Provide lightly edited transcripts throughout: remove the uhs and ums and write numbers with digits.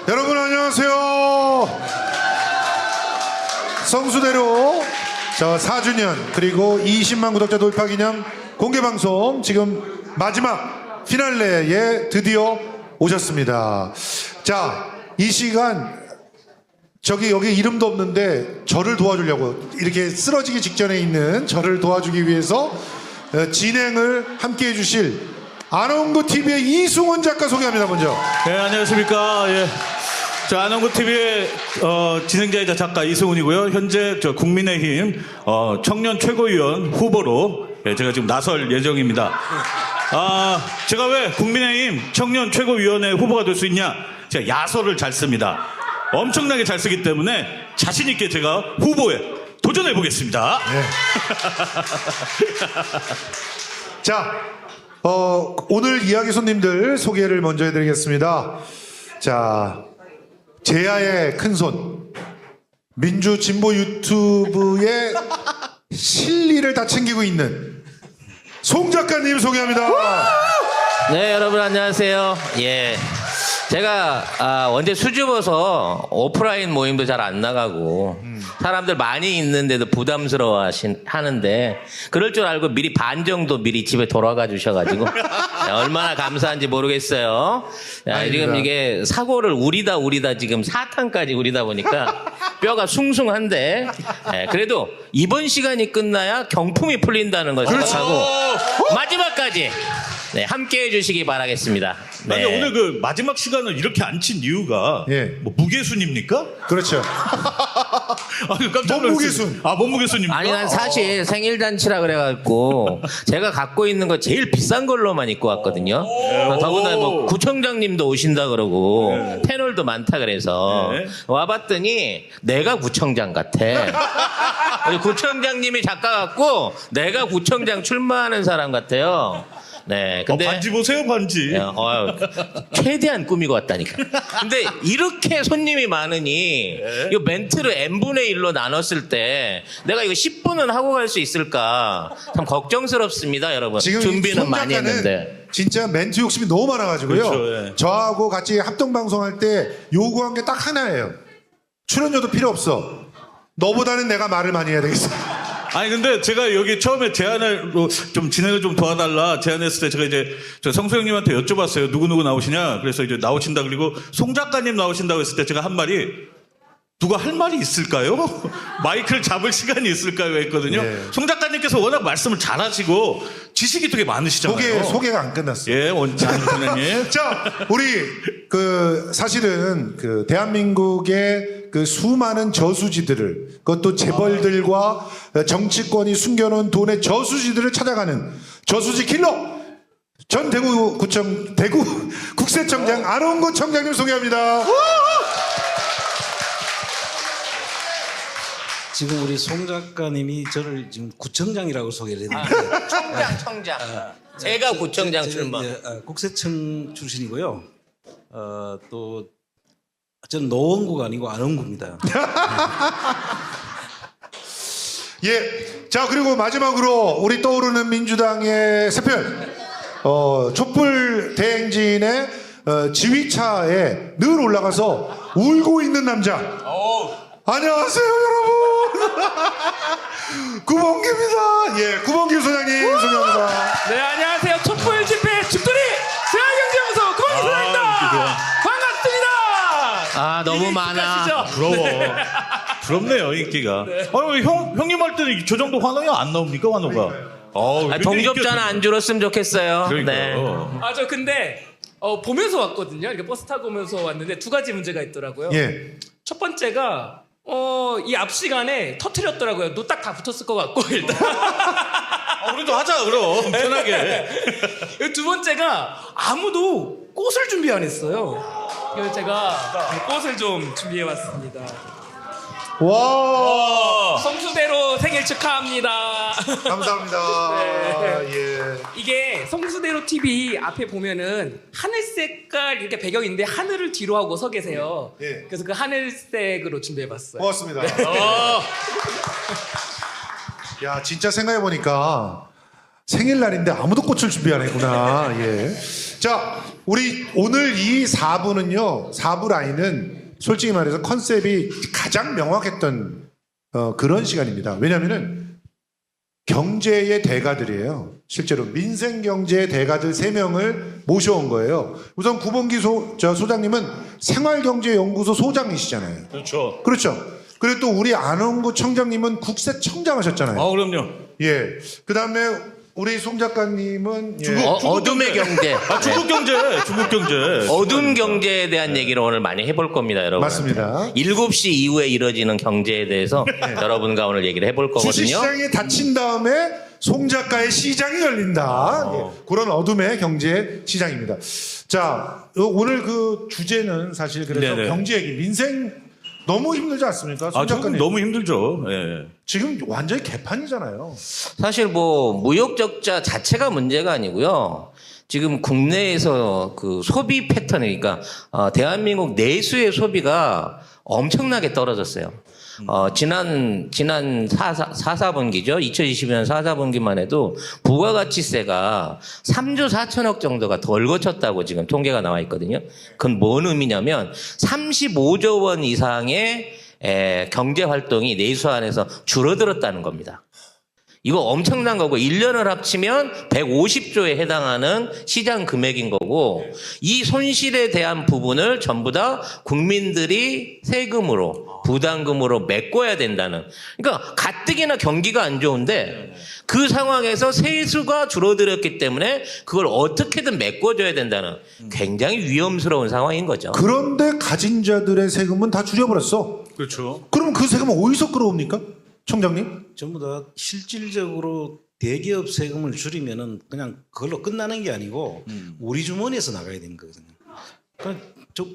여러분 안녕하세요. 성수대로 4주년 그리고 20만 구독자 돌파 기념 공개방송 지금 마지막 피날레에 드디어 오셨습니다. 자, 이 시간 여기 이름도 없는데 저를 도와주려고 이렇게 쓰러지기 직전에 있는 저를 도와주기 위해서 진행을 함께 해주실 아나운고 TV의 이승훈 작가 소개합니다. 먼저. 네, 안녕하십니까. 예. 아나운고 TV의 진행자이자 작가 이승훈이고요. 현재 국민의힘 청년 최고위원 후보로 제가 지금 나설 예정입니다. 제가 왜 국민의힘 청년 최고위원회 후보가 될 수 있냐? 제가 야설을 잘 씁니다. 엄청나게 잘 쓰기 때문에 자신 있게 제가 후보에 도전해 보겠습니다. 네. 자, 오늘 이야기 손님들 소개를 먼저 해드리겠습니다. 자, 제야의 큰손, 민주 진보 유튜브의 실리를 다 챙기고 있는 송 작가님 소개합니다. 네, 여러분 안녕하세요. 예. 제가 원래 수줍어서 오프라인 모임도 잘 안 나가고 사람들 많이 있는데도 부담스러워 하는데 그럴 줄 알고 미리 반 정도 미리 집에 돌아가 주셔가지고 얼마나 감사한지 모르겠어요. 지금 이게 사고를 우리다 지금 4탄까지 우리다 보니까 뼈가 숭숭한데 그래도 이번 시간이 끝나야 경품이 풀린다는 걸 생각하고 마지막까지 함께 해주시기 바라겠습니다. 네. 아니, 오늘 그 마지막 시간을 이렇게 안 친 이유가 뭐 무게순입니까? 그렇죠. 깜짝 놀랐어요. 몸무게순. 몸무게순입니까? 아니 난 사실 생일잔치라 그래갖고 제가 갖고 있는 거 제일 비싼 걸로만 입고 왔거든요. 더구나 뭐 구청장님도 오신다 그러고 패널도 많다 그래서 와봤더니 내가 구청장 같아. 구청장님이 작가 같고 내가 구청장 출마하는 사람 같아요. 네, 근데 반지 보세요, 반지. 최대한 꾸미고 왔다니까. 근데 이렇게 손님이 많으니 이 멘트를 n분의 1로 나눴을 때 내가 이거 10분은 하고 갈 수 있을까 참 걱정스럽습니다, 여러분. 지금 준비는 많이 했는데. 진짜 멘트 욕심이 너무 많아가지고요. 그렇죠, 저하고 같이 합동 방송할 때 요구한 게 딱 하나예요. 출연료도 필요 없어. 너보다는 내가 말을 많이 해야 되겠어. 아니 근데 제가 여기 처음에 제안을 좀 진행을 좀 도와달라 제안했을 때 제가 이제 저 성수 형님한테 여쭤봤어요. 누구 나오시냐? 그래서 이제 나오신다 그리고 송 작가님 나오신다고 했을 때 제가 한 말이 누가 할 말이 있을까요? 마이크를 잡을 시간이 있을까요? 했거든요. 송 작가님께서 워낙 말씀을 잘하시고 지식이 되게 많으시잖아요. 소개가 안 끝났어요. 예, 원장님. 자, 우리 사실은 대한민국의 수많은 저수지들을 그것도 재벌들과 정치권이 숨겨놓은 돈의 저수지들을 찾아가는 저수지 킬러 전 대구 국세청장 아나운고 청장님 소개합니다. 지금 우리 송 작가님이 저를 지금 구청장이라고 소개를 했는데 청장. 제가 구청장 출마. 국세청 출신이고요. 또 저는 노원구가 아니고 안원구입니다. 예. 자, 그리고 마지막으로 우리 떠오르는 민주당의 새별 촛불 대행진의 지휘차에 늘 올라가서 울고 있는 남자. 안녕하세요, 여러분. 구봉기입니다. 예, 구봉기 소장님 소개합니다. 네, 안녕하세요. 촛불 집회 죽돌이 세아경제연구소 구봉기 소장입니다. 반갑습니다. 너무 많아. 부러워. 부럽네요, 인기가. 아니, 형님 할 때는 저 정도 환호가 안 나옵니까, 환호가? 동접자는 안 줄었으면 좋겠어요. 그러니까요. 저 근데 보면서 왔거든요. 이렇게 버스 타고 오면서 왔는데 두 가지 문제가 있더라고요. 예. 첫 번째가 이 앞 시간에 터트렸더라고요. 노딱 다 붙었을 것 같고 일단. 우리도 하자, 그럼. 편하게. 두 번째가 아무도 꽃을 준비 안 했어요. 그래서 제가 꽃을 좀 준비해 왔습니다. 와. 성수대로 생일 축하합니다. 감사합니다. 네. 예. 이게 성수대로 TV 앞에 보면은 하늘 색깔 이렇게 배경인데 하늘을 뒤로 하고 서 계세요. 예. 그래서 그 하늘색으로 준비해봤어요. 고맙습니다. 야, 진짜 생각해보니까 생일날인데 아무도 꽃을 준비 안 했구나. 예. 자, 우리 오늘 이 4부는요, 4부 라인은 솔직히 말해서 컨셉이 가장 명확했던 그런 시간입니다. 왜냐면은 경제의 대가들이에요. 실제로 민생 경제의 대가들 3명을 모셔온 거예요. 우선 구봉기 소장님은 생활경제연구소 소장이시잖아요. 그렇죠. 그렇죠. 그리고 또 우리 안홍구 청장님은 국세청장 하셨잖아요. 그럼요. 예. 그 다음에 우리 송 작가님은 예. 어둠의 경제. 중국 경제. 어둠 경제에 대한 얘기를 오늘 많이 해볼 겁니다, 여러분. 맞습니다. 7시 이후에 이루어지는 경제에 대해서 여러분과 오늘 얘기를 해볼 거거든요. 주식시장이 닫힌 다음에 송 작가의 시장이 열린다. 예. 그런 어둠의 경제 시장입니다. 자, 오늘 그 주제는 사실 그래서 네네. 경제 얘기, 민생 너무 힘들지 않습니까? 송 조금 작가님. 너무 힘들죠. 예. 지금 완전히 개판이잖아요. 사실 뭐 무역 적자 자체가 문제가 아니고요. 지금 국내에서 그 소비 패턴이 그러니까 대한민국 내수의 소비가 엄청나게 떨어졌어요. 지난 4분기죠. 2020년 4분기만 해도 부가가치세가 3조 4천억 정도가 덜 거쳤다고 지금 통계가 나와 있거든요. 그건 뭔 의미냐면 35조 원 이상의 경제 활동이 내수 안에서 줄어들었다는 겁니다. 이거 엄청난 거고 1년을 합치면 150조에 해당하는 시장 금액인 거고 이 손실에 대한 부분을 전부 다 국민들이 세금으로 부담금으로 메꿔야 된다는 그러니까 가뜩이나 경기가 안 좋은데 그 상황에서 세수가 줄어들었기 때문에 그걸 어떻게든 메꿔줘야 된다는 굉장히 위험스러운 상황인 거죠. 그런데 가진 자들의 세금은 다 줄여버렸어. 그렇죠. 그럼 그 세금은 어디서 끌어옵니까? 청장님? 전부 다 실질적으로 대기업 세금을 줄이면은 그냥 그걸로 끝나는 게 아니고 우리 주머니에서 나가야 되는 거거든요.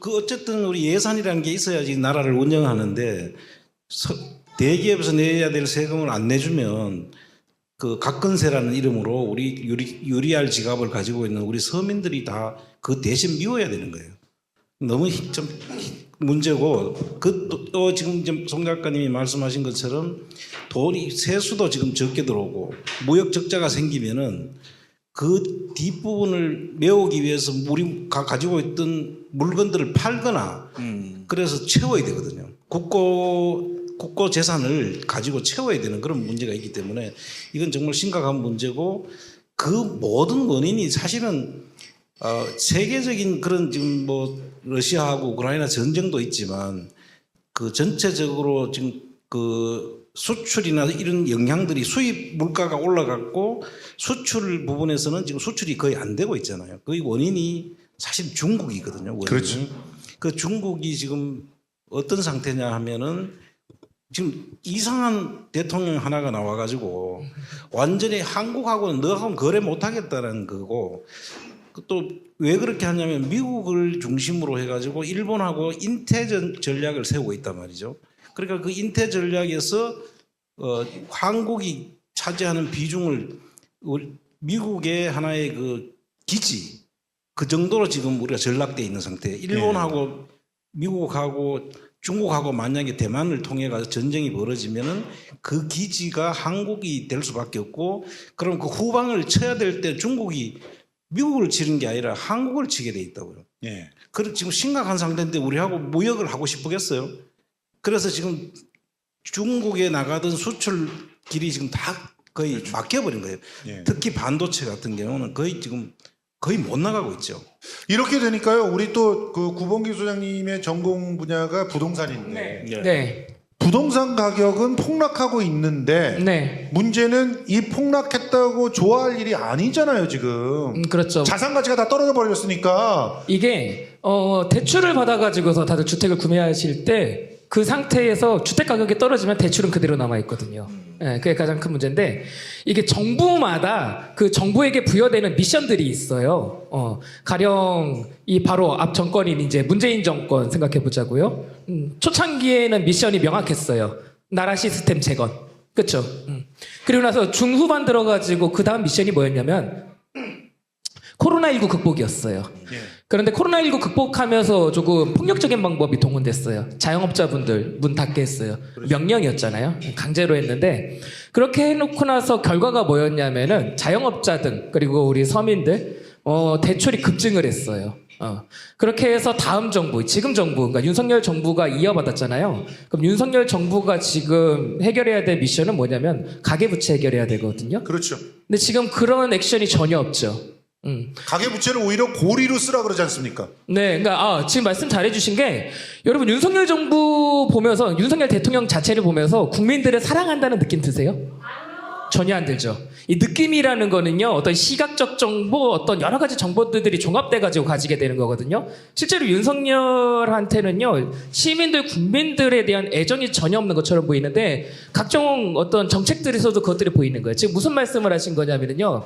그 어쨌든 우리 예산이라는 게 있어야지 나라를 운영하는데 대기업에서 내야 될 세금을 안 내주면 그 각근세라는 이름으로 우리 유리알 지갑을 가지고 있는 우리 서민들이 다 그 대신 미워야 되는 거예요. 너무 좀 문제고 또 지금 송 작가님이 말씀하신 것처럼 돈이 세수도 지금 적게 들어오고 무역 적자가 생기면은 그 뒷부분을 메우기 위해서 우리가 가지고 있던 물건들을 팔거나 그래서 채워야 되거든요. 국고 재산을 가지고 채워야 되는 그런 문제가 있기 때문에 이건 정말 심각한 문제고 그 모든 원인이 사실은 세계적인 그런 지금 뭐 러시아하고 우크라이나 전쟁도 있지만 그 전체적으로 지금 그 수출이나 이런 영향들이 수입 물가가 올라갔고 수출 부분에서는 지금 수출이 거의 안 되고 있잖아요. 그 원인이 사실 중국이거든요. 원인이. 그렇죠. 그 중국이 지금 어떤 상태냐 하면은 지금 이상한 대통령 하나가 나와가지고 완전히 한국하고는 너하고는 거래 못하겠다는 거고 또 왜 그렇게 하냐면 미국을 중심으로 해가지고 일본하고 인태 전략을 세우고 있단 말이죠. 그러니까 그 인태 전략에서 한국이 차지하는 비중을 미국의 하나의 그 기지 그 정도로 지금 우리가 전락돼 있는 상태. 일본하고 미국하고 중국하고 만약에 대만을 통해 가서 전쟁이 벌어지면은 그 기지가 한국이 될 수밖에 없고 그럼 그 후방을 쳐야 될 때 중국이 미국을 치는 게 아니라 한국을 치게 돼 있다고요. 예. 그리고 지금 심각한 상태인데 우리하고 무역을 하고 싶겠어요? 그래서 지금 중국에 나가던 수출 길이 지금 다 거의 막혀버린 거예요. 예. 특히 반도체 같은 경우는 거의 지금 거의 못 나가고 있죠. 이렇게 되니까요. 우리 또 그 구봉기 소장님의 전공 분야가 부동산인데 네. 부동산 가격은 폭락하고 있는데 네. 문제는 이 폭락했다고 좋아할 일이 아니잖아요, 지금. 그렇죠. 자산 가치가 다 떨어져 버렸으니까. 이게 대출을 받아가지고서 다들 주택을 구매하실 때 그 상태에서 주택 가격이 떨어지면 대출은 그대로 남아 있거든요. 네, 그게 가장 큰 문제인데 이게 정부마다 그 정부에게 부여되는 미션들이 있어요. 가령 이 바로 앞 정권인 이제 문재인 정권 생각해 보자고요. 초창기에는 미션이 명확했어요. 나라 시스템 재건. 그렇죠. 그리고 나서 중후반 들어가지고 그 다음 미션이 뭐였냐면 코로나19 극복이었어요. 그런데 코로나19 극복하면서 조금 폭력적인 방법이 동원됐어요. 자영업자분들 문 닫게 했어요. 명령이었잖아요. 강제로 했는데 그렇게 해놓고 나서 결과가 뭐였냐면은 자영업자 등 그리고 우리 서민들 대출이 급증을 했어요. 그렇게 해서 다음 정부, 지금 정부, 그러니까 윤석열 정부가 이어받았잖아요. 그럼 윤석열 정부가 지금 해결해야 될 미션은 뭐냐면 가계부채 해결해야 되거든요. 그렇죠. 근데 지금 그런 액션이 전혀 없죠. 가계부채를 오히려 고리로 쓰라 그러지 않습니까? 네, 그러니까 지금 말씀 잘해주신 게 여러분 윤석열 정부 보면서 윤석열 대통령 자체를 보면서 국민들을 사랑한다는 느낌 드세요? 전혀 안 들죠. 이 느낌이라는 거는요, 어떤 시각적 정보, 어떤 여러 가지 정보들이 종합돼가지고 가지게 되는 거거든요. 실제로 윤석열한테는요, 시민들, 국민들에 대한 애정이 전혀 없는 것처럼 보이는데, 각종 어떤 정책들에서도 그것들이 보이는 거예요. 지금 무슨 말씀을 하신 거냐면요,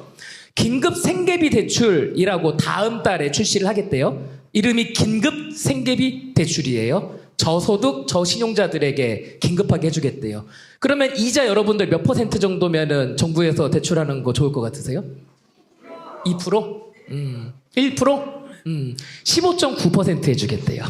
긴급 생계비 대출이라고 다음 달에 출시를 하겠대요. 이름이 긴급 생계비 대출이에요. 저소득, 저신용자들에게 긴급하게 해주겠대요. 그러면 이자 여러분들 몇 % 정도면은 정부에서 대출하는 거 좋을 것 같으세요? 2%? 1%? 15.9% 해주겠대요.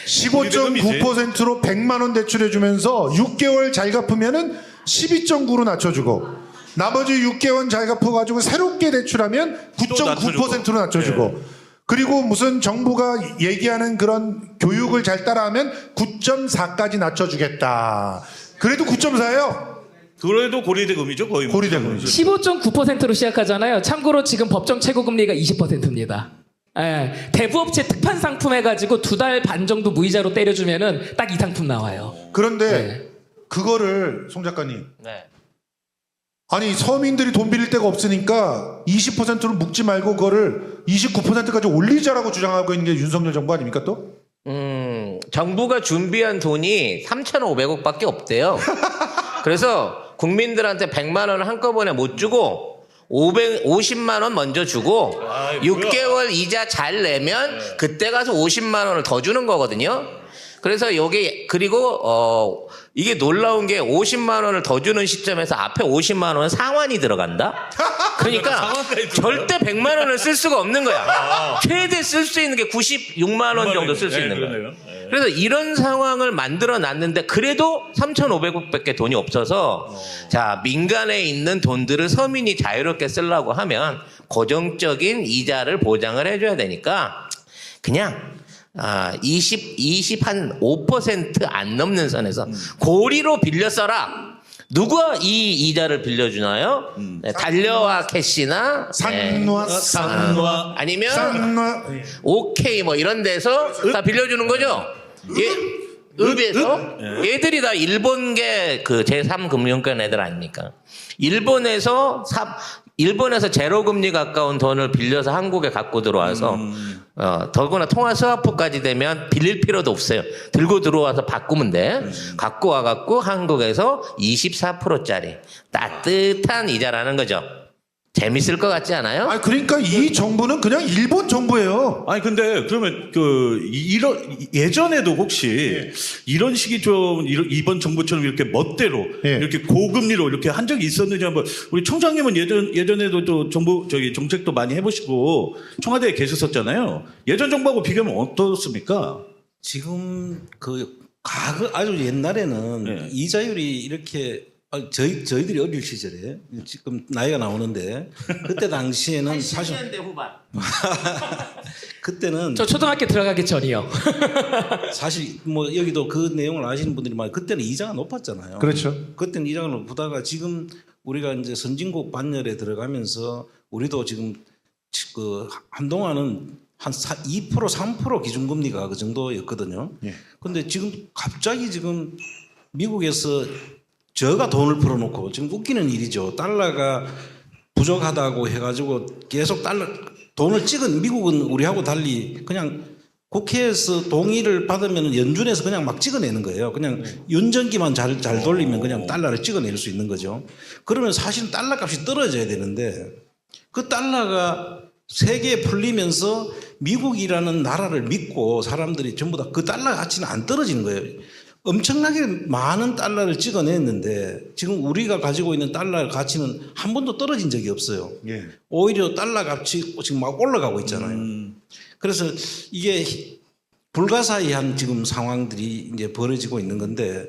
15.9%로 100만 원 대출해주면서 6개월 잘 갚으면은 12.9로 낮춰주고 나머지 6개월 잘 갚아가지고 새롭게 대출하면 9.9%로 낮춰주고 그리고 무슨 정부가 얘기하는 그런 교육을 잘 따라하면 9.4까지 낮춰주겠다. 그래도 9.4예요. 그래도 고리대금이죠, 거의. 고리대금이죠. 15.9%로 시작하잖아요. 참고로 지금 법정 최고금리가 20%입니다. 예, 대부업체 특판 상품 해가지고 2달 반 정도 무이자로 때려주면은 딱 이 상품 나와요. 그런데 네. 그거를 송 작가님 네. 아니 서민들이 돈 빌릴 데가 없으니까 20%로 묶지 말고 그거를 29%까지 올리자라고 주장하고 있는 게 윤석열 정부 아닙니까 또? 정부가 준비한 돈이 3,500억밖에 없대요. 그래서 국민들한테 100만 원을 한꺼번에 못 주고 50만 원 먼저 주고 6개월 이자 잘 내면 그때 가서 50만 원을 더 주는 거거든요. 그래서 요게 그리고 이게 놀라운 게 50만 원을 더 주는 시점에서 앞에 50만 원은 상환이 들어간다. 그러니까 절대 100만 원을 쓸 수가 없는 거야. 최대 쓸 수 있는 게 96만 원 정도 쓸 수 있는 거야. 그래서 이런 상황을 만들어 놨는데 그래도 3,500억밖에 돈이 없어서 자 민간에 있는 돈들을 서민이 자유롭게 쓰려고 하면 고정적인 이자를 보장을 해줘야 되니까 그냥 20한 5% 안 넘는 선에서 고리로 빌려 써라. 누가 이 이자를 빌려주나요? 네, 달려와 캐시나 산화 아니면 산화 오케이 뭐 이런 데서 다 빌려주는 거죠. 읍에서 얘들이 다 일본계 그 제3금융권 애들 아닙니까? 일본에서 제로금리 가까운 돈을 빌려서 한국에 갖고 들어와서 더구나 통화 스와프까지 되면 빌릴 필요도 없어요. 들고 들어와서 바꾸면 돼. 갖고 와갖고 한국에서 24%짜리 따뜻한 이자라는 거죠. 재밌을 것 같지 않아요? 아니 그러니까 이 정부는 그냥 일본 정부예요. 아니 근데 그러면 이런 예전에도 혹시 이런 식이 좀 이번 정부처럼 이렇게 멋대로 이렇게 고금리로 이렇게 한 적이 있었는지 한번 우리 총장님은 예전에도 또 정책도 많이 해보시고 청와대에 계셨었잖아요. 예전 정부하고 비교하면 어떻습니까? 지금 아주 옛날에는 이자율이 이렇게 저희들이 어릴 시절에 지금 나이가 나오는데 그때 당시에는 사실 10년대 후반. 그때는 저 초등학교 들어가기 전이요. 사실 뭐 여기도 그 내용을 아시는 분들이 많아요. 그때는 이자가 높았잖아요. 그렇죠. 그때는 이자가 높다가 지금 우리가 이제 선진국 반열에 들어가면서 우리도 지금 한동안은 한 2% 3% 기준금리가 그 정도였거든요. 근데 지금 갑자기 지금 미국에서 저가 돈을 풀어놓고 지금 웃기는 일이죠. 달러가 부족하다고 해가지고 계속 돈을 찍은 미국은 우리하고 달리 그냥 국회에서 동의를 받으면 연준에서 그냥 막 찍어내는 거예요. 그냥 연전기만 잘 돌리면 그냥 달러를 찍어낼 수 있는 거죠. 그러면 사실은 달러 값이 떨어져야 되는데 그 달러가 세계에 풀리면서 미국이라는 나라를 믿고 사람들이 전부 다 그 달러 가치는 안 떨어지는 거예요. 엄청나게 많은 달러를 찍어냈는데 지금 우리가 가지고 있는 달러의 가치는 한 번도 떨어진 적이 없어요. 예. 오히려 달러 값이 지금 막 올라가고 있잖아요. 그래서 이게 불가사의한 지금 상황들이 이제 벌어지고 있는 건데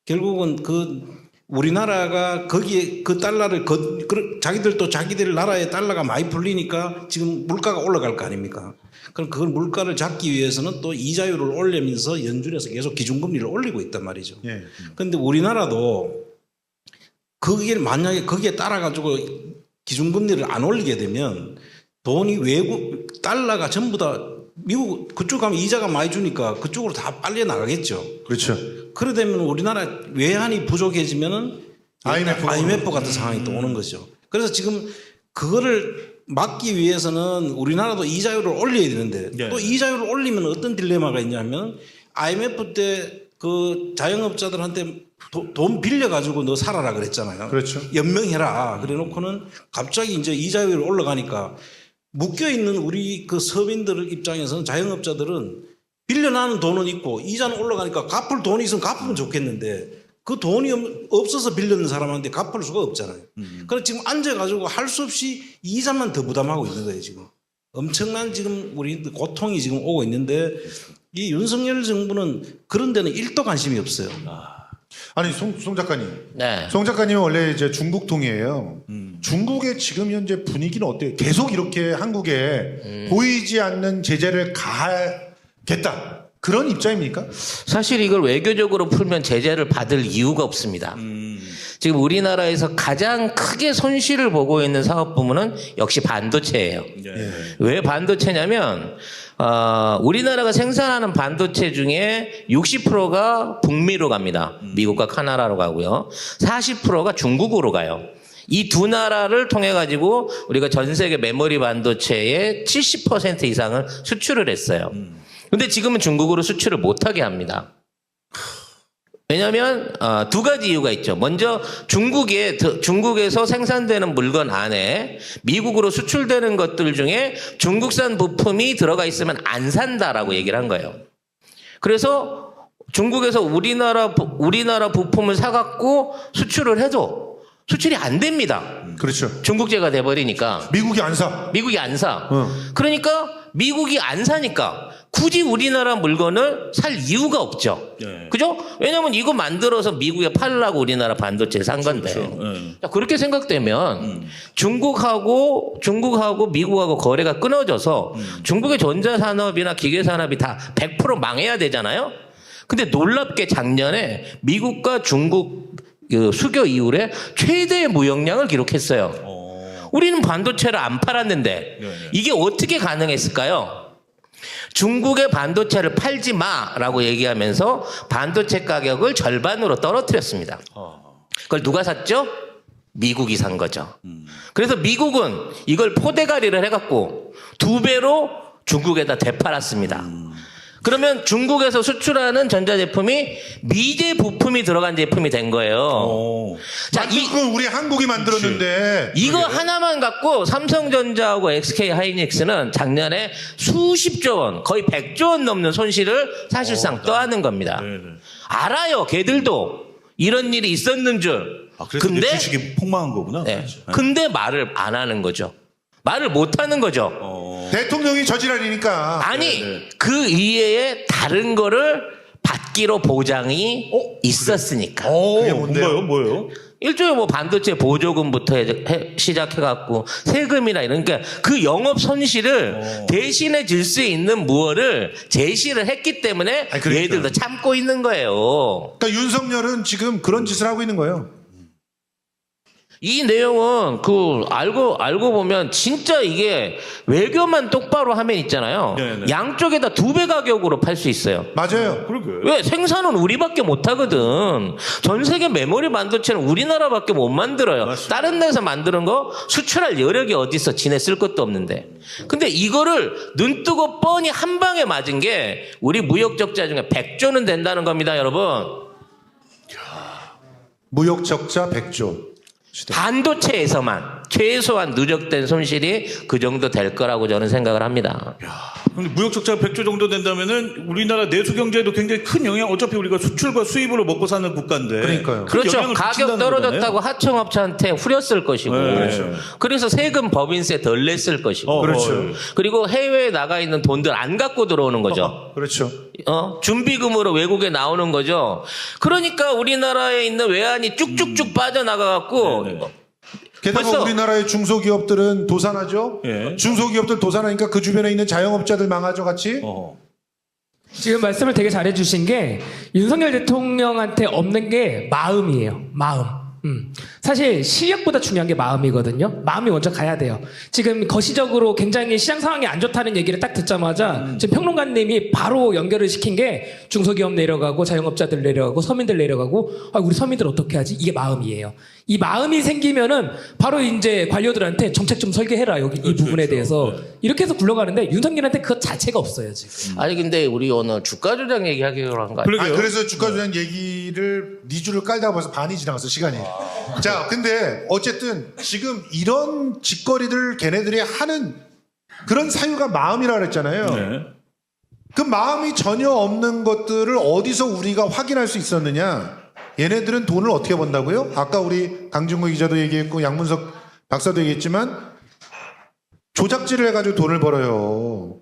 결국은 우리나라가 거기에 그 달러를 자기들도 자기들 나라의 달러가 많이 풀리니까 지금 물가가 올라갈 거 아닙니까? 그럼 그 물가를 잡기 위해서는 또 이자율을 올리면서 연준에서 계속 기준금리를 올리고 있단 말이죠. 예. 그런데 우리나라도 그게 만약에 거기에 따라가지고 기준금리를 안 올리게 되면 돈이 외국 달러가 전부 다 미국 그쪽 가면 이자가 많이 주니까 그쪽으로 다 빨려 나가겠죠. 그렇죠. 그러다 보면 우리나라 외환이 부족해지면은 IMF 같은 상황이 또 오는 거죠. 그래서 지금 그거를 막기 위해서는 우리나라도 이자율을 올려야 되는데 네. 또 이자율을 올리면 어떤 딜레마가 있냐면 IMF 때 그 자영업자들한테 돈 빌려가지고 너 살아라 그랬잖아요. 그렇죠. 연명해라. 그래 놓고는 갑자기 이제 이자율이 올라가니까 묶여있는 우리 그 서민들 입장에서는 자영업자들은 빌려나는 돈은 있고 이자는 올라가니까 갚을 돈이 있으면 갚으면 좋겠는데 그 돈이 없어서 빌렸는 사람한테 갚을 수가 없잖아요. 그래서 지금 앉아가지고 할 수 없이 이자만 더 부담하고 있는 거예요, 지금. 엄청난 지금 우리 고통이 지금 오고 있는데 이 윤석열 정부는 그런 데는 1도 관심이 없어요. 아니 송 작가님. 네. 송 작가님은 원래 이제 중국통이에요. 중국의 지금 현재 분위기는 어때요? 계속 이렇게 한국에 보이지 않는 제재를 가하겠다 그런 입장입니까? 사실 이걸 외교적으로 풀면 제재를 받을 이유가 없습니다. 지금 우리나라에서 가장 크게 손실을 보고 있는 사업 부문은 역시 반도체예요. 왜 반도체냐면 우리나라가 생산하는 반도체 중에 60%가 북미로 갑니다. 미국과 카나다로 가고요. 40%가 중국으로 가요. 이 두 나라를 통해 가지고 우리가 전 세계 메모리 반도체의 70% 이상을 수출을 했어요. 근데 지금은 중국으로 수출을 못하게 합니다. 왜냐하면 두 가지 이유가 있죠. 먼저 중국에서 생산되는 물건 안에 미국으로 수출되는 것들 중에 중국산 부품이 들어가 있으면 안 산다라고 얘기를 한 거예요. 그래서 중국에서 우리나라 부품을 사갖고 수출을 해도 수출이 안 됩니다. 그렇죠. 중국제가 돼버리니까. 미국이 안 사. 미국이 안 사. 그러니까 미국이 안 사니까 굳이 우리나라 물건을 살 이유가 없죠. 네. 그죠? 왜냐면 이거 만들어서 미국에 팔려고 우리나라 반도체 산 건데. 네. 자, 그렇게 생각되면 중국하고 미국하고 거래가 끊어져서 중국의 전자산업이나 기계산업이 다 100% 망해야 되잖아요. 근데 놀랍게 작년에 미국과 중국 그 수교 이후에 최대의 무역량을 기록했어요. 우리는 반도체를 안 팔았는데 이게 어떻게 가능했을까요? 중국의 반도체를 팔지 마라고 얘기하면서 반도체 가격을 절반으로 떨어뜨렸습니다. 그걸 누가 샀죠? 미국이 산 거죠. 그래서 미국은 이걸 포대가리를 해갖고 2배로 중국에다 되팔았습니다. 그러면 중국에서 수출하는 전자제품이 미제 부품이 들어간 제품이 된 거예요. 자, 그건 우리 한국이 만들었는데 이거 하나만 갖고 삼성전자하고 SK 하이닉스는 작년에 수십조 원, 거의 100조 원 넘는 손실을 사실상 떠안은 겁니다. 알아요, 걔들도 이런 일이 있었는 줄. 그래서 근데 주식이 폭망한 거구나. 네. 근데 말을 안 하는 거죠. 말을 못 하는 거죠. 대통령이 저지랄이니까. 아니, 그 이외에 다른 거를 받기로 보장이 있었으니까. 그게 뭔데요? 뭐예요? 일종의 뭐 반도체 보조금부터 시작해갖고 세금이나 이런, 그러니까 그 영업 손실을 대신해 줄 수 있는 무엇을 제시를 했기 때문에 아니, 그러니까. 얘들도 참고 있는 거예요. 그러니까 윤석열은 지금 그런 짓을 하고 있는 거예요. 이 내용은 알고 보면 진짜 이게 외교만 똑바로 하면 있잖아요. 네네. 양쪽에다 2배 가격으로 팔 수 있어요. 맞아요. 그러게. 왜? 생산은 우리밖에 못 하거든. 전 세계 메모리 반도체는 우리나라밖에 못 만들어요. 맞습니다. 다른 데서 만드는 거 수출할 여력이 어디 있어? 지네 쓸 것도 없는데. 근데 이거를 눈 뜨고 뻔히 한 방에 맞은 게 우리 무역 적자 중에 100조는 된다는 겁니다, 여러분. 무역 적자 100조. 반도체에서만 최소한 누적된 손실이 그 정도 될 거라고 저는 생각을 합니다. 근데 무역 적자가 100조 정도 된다면은 우리나라 내수 경제에도 굉장히 큰 영향. 어차피 우리가 수출과 수입으로 먹고 사는 국가인데. 그러니까요. 큰 그렇죠. 영향을 가격 미친다는 떨어졌다고 거잖아요. 하청업체한테 후렸을 것이고, 네, 그렇죠. 그래서 세금 법인세 덜 냈을 것이고, 그렇죠. 그리고 해외에 나가 있는 돈들 안 갖고 들어오는 거죠. 그렇죠. 준비금으로 외국에 나오는 거죠. 그러니까 우리나라에 있는 외환이 쭉쭉쭉 빠져나가갖고, 네, 네. 게다가 벌써- 우리나라의 중소기업들은 도산하죠. 예. 중소기업들 도산하니까 그 주변에 있는 자영업자들 망하죠, 같이. 지금 말씀을 되게 잘해주신 게 윤석열 대통령한테 없는 게 마음이에요. 마음. 사실 실력보다 중요한 게 마음이거든요. 마음이 먼저 가야 돼요. 지금 거시적으로 굉장히 시장 상황이 안 좋다는 얘기를 딱 듣자마자 지금 평론가님이 바로 연결을 시킨 게 중소기업 내려가고 자영업자들 내려가고 서민들 내려가고 우리 서민들 어떻게 하지? 이게 마음이에요. 이 마음이 생기면은 바로 이제 관료들한테 정책 좀 설계해라 여기 이 부분에 대해서 이렇게 해서 굴러가는데 윤석열한테 그것 자체가 없어요 지금. 아니 근데 우리 오늘 주가 조작 얘기하기로 한 거 아니에요? 그러게요. 그래서 주가 조작 얘기를 2주를 깔다가 벌써 반이 지나갔어, 시간이. 자, 근데 어쨌든 지금 이런 짓거리들 걔네들이 하는 그런 사유가 마음이라 그랬잖아요. 네. 그 마음이 전혀 없는 것들을 어디서 우리가 확인할 수 있었느냐? 얘네들은 돈을 어떻게 번다고요? 아까 우리 강준구 기자도 얘기했고 양문석 박사도 얘기했지만 조작질을 해가지고 돈을 벌어요.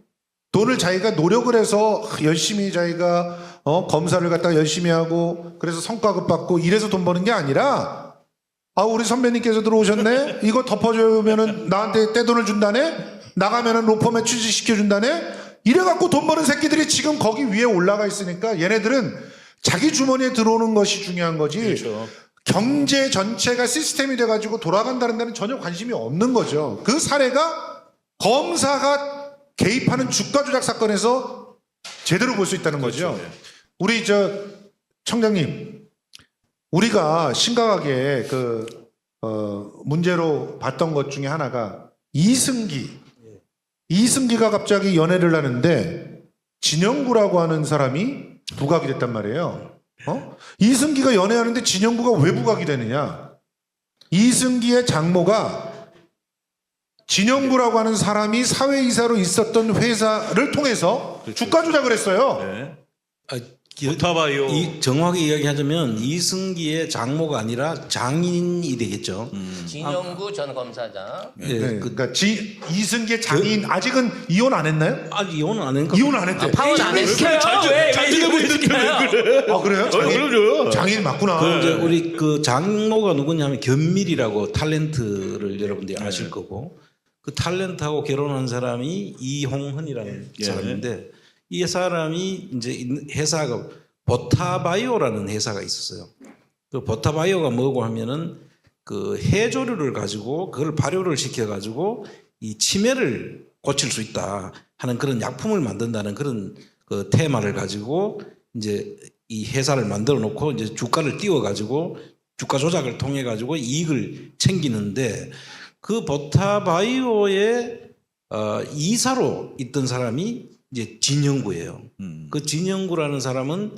돈을 자기가 노력을 해서 열심히 자기가 검사를 갖다가 열심히 하고 그래서 성과급 받고 이래서 돈 버는 게 아니라 우리 선배님께서 들어오셨네? 이거 덮어주면은 나한테 떼돈을 준다네? 나가면은 로펌에 취직시켜 준다네? 이래갖고 돈 버는 새끼들이 지금 거기 위에 올라가 있으니까 얘네들은 자기 주머니에 들어오는 것이 중요한 거지. 그렇죠. 경제 전체가 시스템이 돼가지고 돌아간다는 데는 전혀 관심이 없는 거죠. 그 사례가 검사가 개입하는 주가 조작 사건에서 제대로 볼 수 있다는 거죠. 우리 청장님, 우리가 심각하게 문제로 봤던 것 중에 하나가 이승기가 갑자기 연애를 하는데 진영구라고 하는 사람이 부각이 됐단 말이에요. 이승기가 연애하는데 진영구가 왜 부각이 되느냐? 이승기의 장모가 진영구라고 하는 사람이 사회이사로 있었던 회사를 통해서 주가 조작을 했어요. 네. 아, 오타바이오. 정확하게 이야기하자면 이승기의 장모가 아니라 장인이 되겠죠. 진영구 전 검사장. 예, 네, 그러니까 이승기의 장인 아직은 이혼 안 했나요? 아직 이혼은 안 했고. 이혼 안 했대. 파혼 안 했어요. 잘 지내고 있는데 왜 그래? 그래요? 그럼요. 장인 맞구나. 그 이제 우리 그 장모가 누구냐면 견밀이라고 탤런트를 여러분들이 아실 거고 그 탤런트하고 결혼한 사람이 이홍헌이라는 사람인데 이 사람이 이제 회사가 보타바이오라는 회사가 있었어요. 그 보타바이오가 뭐고 하면은 그 해조류를 가지고 그걸 발효를 시켜 가지고 이 치매를 고칠 수 있다 하는 그런 약품을 만든다는 그런 그 테마를 가지고 이제 이 회사를 만들어 놓고 이제 주가를 띄워 가지고 주가 조작을 통해 가지고 이익을 챙기는데 그 보타바이오의 이사로 있던 사람이 이제 진영구예요. 그 진영구라는 사람은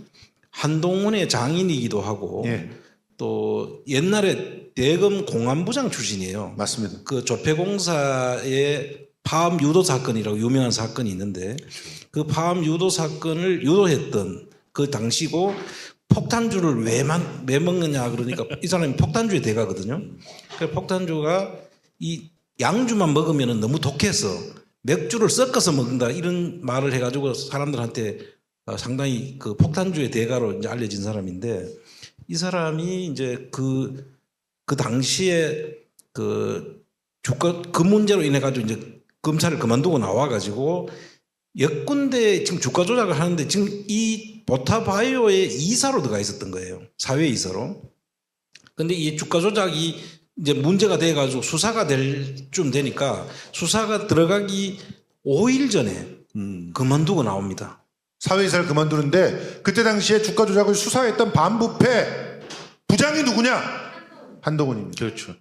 한동훈의 장인이기도 하고 예. 또 옛날에 대검 공안부장 출신이에요. 맞습니다. 그 조폐공사의 파업 유도 사건이라고 유명한 사건이 있는데 그 파업 유도 사건을 유도했던 그 당시고 폭탄주를 왜 먹느냐 그러니까 이 사람이 폭탄주의 대가거든요. 그 폭탄주가 이 양주만 먹으면 너무 독해서 맥주를 섞어서 먹는다 이런 말을 해가지고 사람들한테 상당히 그 폭탄주의 대가로 이제 알려진 사람인데 이 사람이 이제 그 당시에 그 문제로 인해 가지고 이제 검찰을 그만두고 나와가지고 몇 군데 지금 주가 조작을 하는데 지금 이 보타바이오의 이사로 들어가 있었던 거예요. 사회이사로. 근데 이 주가 조작이 이제 문제가 돼가지고 수사가 될 쯤 되니까 수사가 들어가기 5일 전에 그만두고 나옵니다. 사회이사를 그만두는데 그때 당시에 주가 조작을 수사했던 반부패 부장이 누구냐? 한동훈입니다. 그렇죠.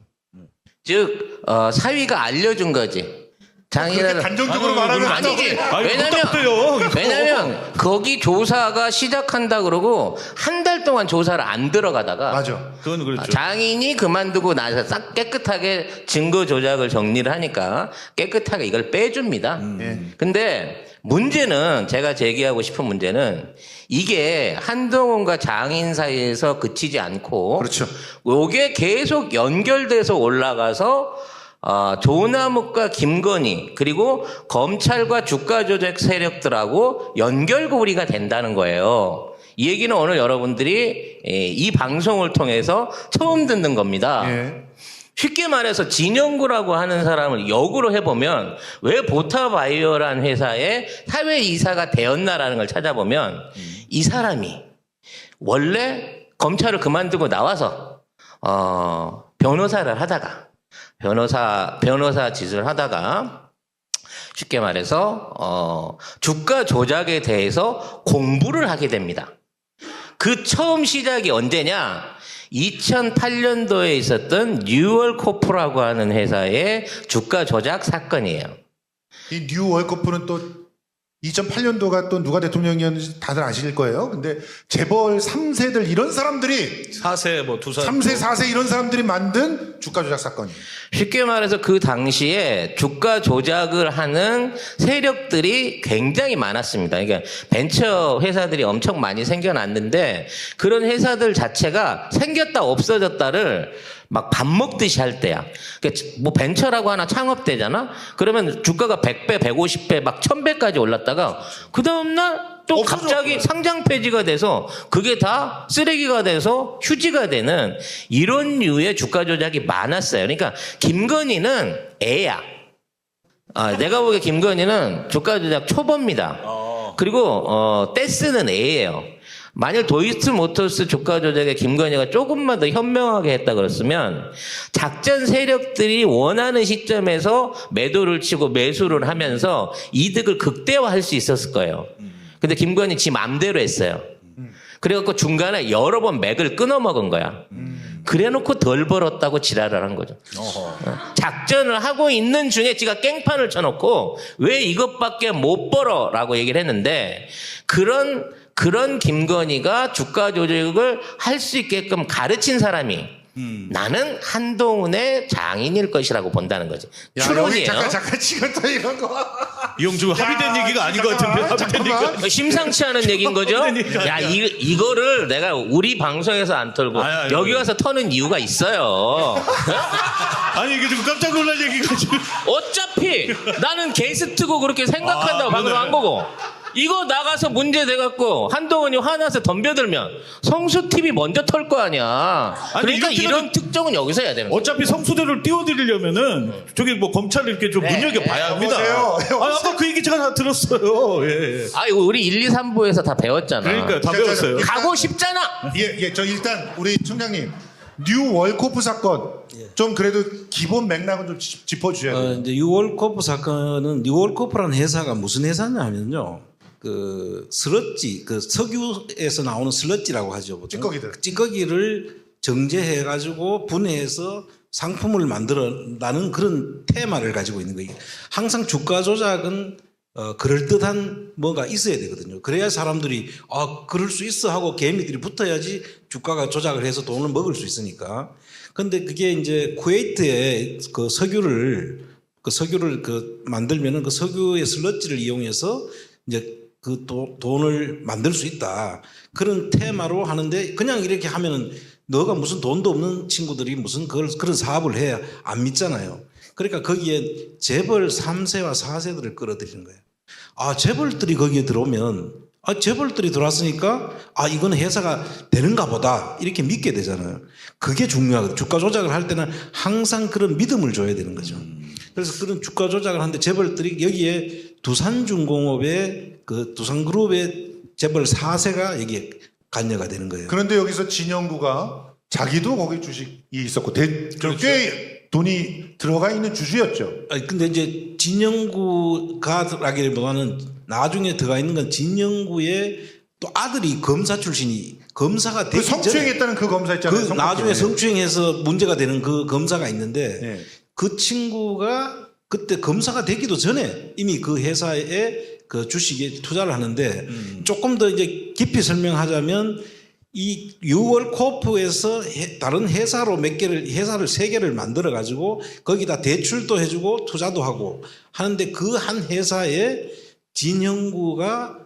즉 사위가 알려준 거지. 그렇게 단정적으로 말하면 아니지. 아니, 못답돼요, 이거. 왜냐면 거기 조사가 시작한다 그러고 한 달 동안 조사를 안 들어가다가 맞아. 그건 그렇죠. 장인이 그만두고 나서 싹 깨끗하게 증거 조작을 정리를 하니까 깨끗하게 이걸 빼줍니다. 예. 근데 문제는 제가 제기하고 싶은 문제는 이게 한동훈과 장인 사이에서 그치지 않고 그렇죠. 요게 계속 연결돼서 올라가서 조남욱과 김건희 그리고 검찰과 주가 조작 세력들하고 연결고리가 된다는 거예요. 이 얘기는 오늘 여러분들이 이 방송을 통해서 처음 듣는 겁니다. 예. 쉽게 말해서 진영구라고 하는 사람을 역으로 해보면 왜 보타바이오라는 회사의 사회이사가 되었나라는 걸 찾아보면 이 사람이 원래 검찰을 그만두고 나와서 변호사를 하다가 변호사 짓을 하다가 쉽게 말해서 주가 조작에 대해서 공부를 하게 됩니다. 그 처음 시작이 언제냐? 2008년도에 있었던 뉴월코프라고 하는 회사의 주가 조작 사건이에요. 이 뉴 월드컵은 또 2008년도가 또 누가 대통령이었는지 다들 아실 거예요. 근데 재벌 3세들 이런 사람들이 4세 뭐 2살 3세, 4세 이런 사람들이 만든 주가 조작 사건이에요. 쉽게 말해서 그 당시에 주가 조작을 하는 세력들이 굉장히 많았습니다. 그러니까 벤처 회사들이 엄청 많이 생겨났는데 그런 회사들 자체가 생겼다 없어졌다를 막 밥 먹듯이 할 때야. 그러니까 뭐 벤처라고 하나 창업되잖아? 그러면 주가가 100배, 150배, 막 1000배까지 올랐다가 그 다음날 또 갑자기 상장 폐지가 돼서 그게 다 쓰레기가 돼서 휴지가 되는 이런 류의 주가 조작이 많았어요. 그러니까 김건희는 애야. 내가 보기에 김건희는 주가 조작 초보입니다. 그리고 떼쓰는 애예요. 만일 도이치모터스 주가 조작에 김건희가 조금만 더 현명하게 했다 그랬으면 작전 세력들이 원하는 시점에서 매도를 치고 매수를 하면서 이득을 극대화할 수 있었을 거예요. 근데 김건희 지 맘대로 했어요. 그래갖고 중간에 여러 번 맥을 끊어먹은 거야. 그래놓고 덜 벌었다고 지랄을 한 거죠. 작전을 하고 있는 중에 지가 깽판을 쳐놓고 왜 이것밖에 못 벌어라고 얘기를 했는데 그런 김건희가 주가 조작을 할 수 있게끔 가르친 사람이 나는 한동훈의 장인일 것이라고 본다는 거지. 야, 추론이에요. 여기 잠깐 지금 또 이런 거. 이용주 합의된 얘기가 아닌 것 같은데 합의된 얘기가 심상치 않은 얘기인 거죠? 야, 이거를 내가 우리 방송에서 안 털고 아니, 여기 와서 터는 이유가 있어요. 아니 이게 좀 깜짝 놀랄 얘기가 지금 어차피 나는 게스트고 그렇게 생각한다고 방금 한 거고. 이거 나가서 문제 돼갖고 한동훈이 화나서 덤벼들면 성수TV 먼저 털 거 아니야. 그러니까 이렇게 이런 특정은 여기서 해야 되는 거야. 어차피 성수대를 띄워드리려면은 저기 뭐 검찰을 이렇게 좀 눈여겨봐야 합니다. 여보세요? 아니, 아까 그 얘기 제가 다 들었어요. 예. 이거 우리 1, 2, 3부에서 다 배웠잖아. 그러니까 다 배웠어요. 가고 싶잖아. 예, 저 일단 우리 총장님 뉴 월코프 사건 좀 그래도 기본 맥락은 좀 짚어주셔야 돼요. 이제 뉴월코프 사건은 뉴월코프라는 회사가 무슨 회사냐 하면요. 그 슬러지, 그 석유에서 나오는 슬러지라고 하죠. 보통. 찌꺼기들. 찌꺼기를 정제해 가지고 분해해서 상품을 만들어나는 그런 테마를 가지고 있는 거예요. 항상 주가 조작은 그럴듯한 뭐가 있어야 되거든요. 그래야 사람들이 그럴 수 있어 하고 개미들이 붙어야지 주가가 조작을 해서 돈을 먹을 수 있으니까. 근데 그게 이제 쿠웨이트에 그 석유를 만들면은 그 석유의 슬러지를 이용해서 이제 그 돈을 만들 수 있다. 그런 테마로 하는데 그냥 이렇게 하면은 너가 무슨 돈도 없는 친구들이 무슨 그런 사업을 해야 안 믿잖아요. 그러니까 거기에 재벌 3세와 4세들을 끌어들이는 거예요. 재벌들이 거기에 들어오면 재벌들이 들어왔으니까 이거는 회사가 되는가 보다 이렇게 믿게 되잖아요. 그게 중요하거든요. 주가 조작을 할 때는 항상 그런 믿음을 줘야 되는 거죠. 그래서 그런 주가 조작을 하는데 재벌들이 여기에 두산중공업의 그 두산그룹의 재벌 4세가 여기에 관여가 되는 거예요. 그런데 여기서 진영구가 자기도 거기 주식이 있었고 꽤 돈이 들어가 있는 주주였죠. 근데 이제 진영구가라기보다는 나중에 들어가 있는 건 진영구의 또 아들이 검사 출신이 검사가 되기 전에 성추행했다는 그 검사 있잖아요. 나중에 성추행해서 문제가 되는 그 검사가 있는데 네. 그 친구가 그때 검사가 되기도 전에 이미 그 회사에 그 주식에 투자를 하는데 조금 더 이제 깊이 설명하자면 이 6월 코프에서 다른 회사로 회사를 3개를 만들어 가지고 거기다 대출도 해주고 투자도 하고 하는데 그 한 회사에 진영구가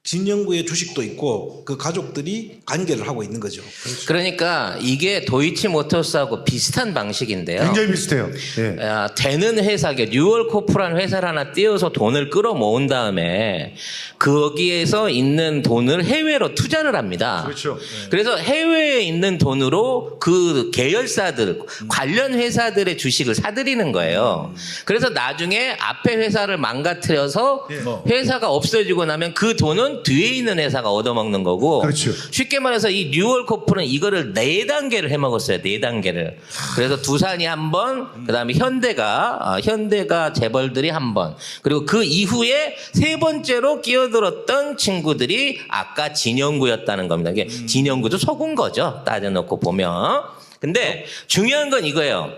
진영구의 주식도 있고 그 가족들이 관계를 하고 있는 거죠. 그러니까 이게 도이치모터스하고 비슷한 방식인데요. 굉장히 비슷해요. 예. 되는 회사, 뉴월코프라는 회사를 하나 띄워서 돈을 끌어모은 다음에 거기에서 있는 돈을 해외로 투자를 합니다. 그렇죠. 그래서 해외에 있는 돈으로 그 계열사들, 관련 회사들의 주식을 사들이는 거예요. 그래서 나중에 앞에 회사를 망가뜨려서 회사가 없어지고 나면 그 돈은 뒤에 있는 회사가 얻어먹는 거고. 그렇죠. 쉽게 말해서 이 뉴월코프는 이거를 4단계를 해먹었어요. 4단계를. 그래서 두산이 한 번, 그 다음에 현대가 재벌들이 한 번, 그리고 그 이후에 3번째로 끼어들었던 친구들이 아까 진영구였다는 겁니다. 이게 진영구도 속은 거죠. 따져놓고 보면. 근데 중요한 건 이거예요.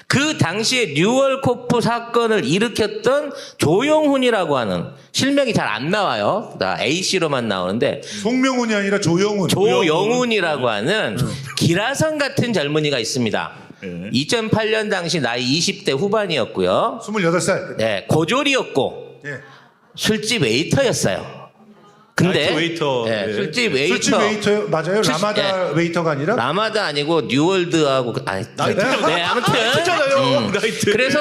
그 당시에 뉴월코프 사건을 일으켰던 조영훈이라고 하는 실명이 잘 안 나와요. A씨로만 나오는데 송명훈이 아니라 조영훈. 조영훈이라고 하는 기라성 같은 젊은이가 있습니다. 2008년 당시 나이 20대 후반이었고요. 28살. 네, 고졸이었고 예. 술집 웨이터였어요. 근데 나이트 웨이터. 네, 예. 술집 웨이터. 술집 웨이터 맞아요? 라마다 웨이터가 아니라? 라마다 아니고 뉴월드하고 나이트죠. 네, 아무튼 나이트. 그래서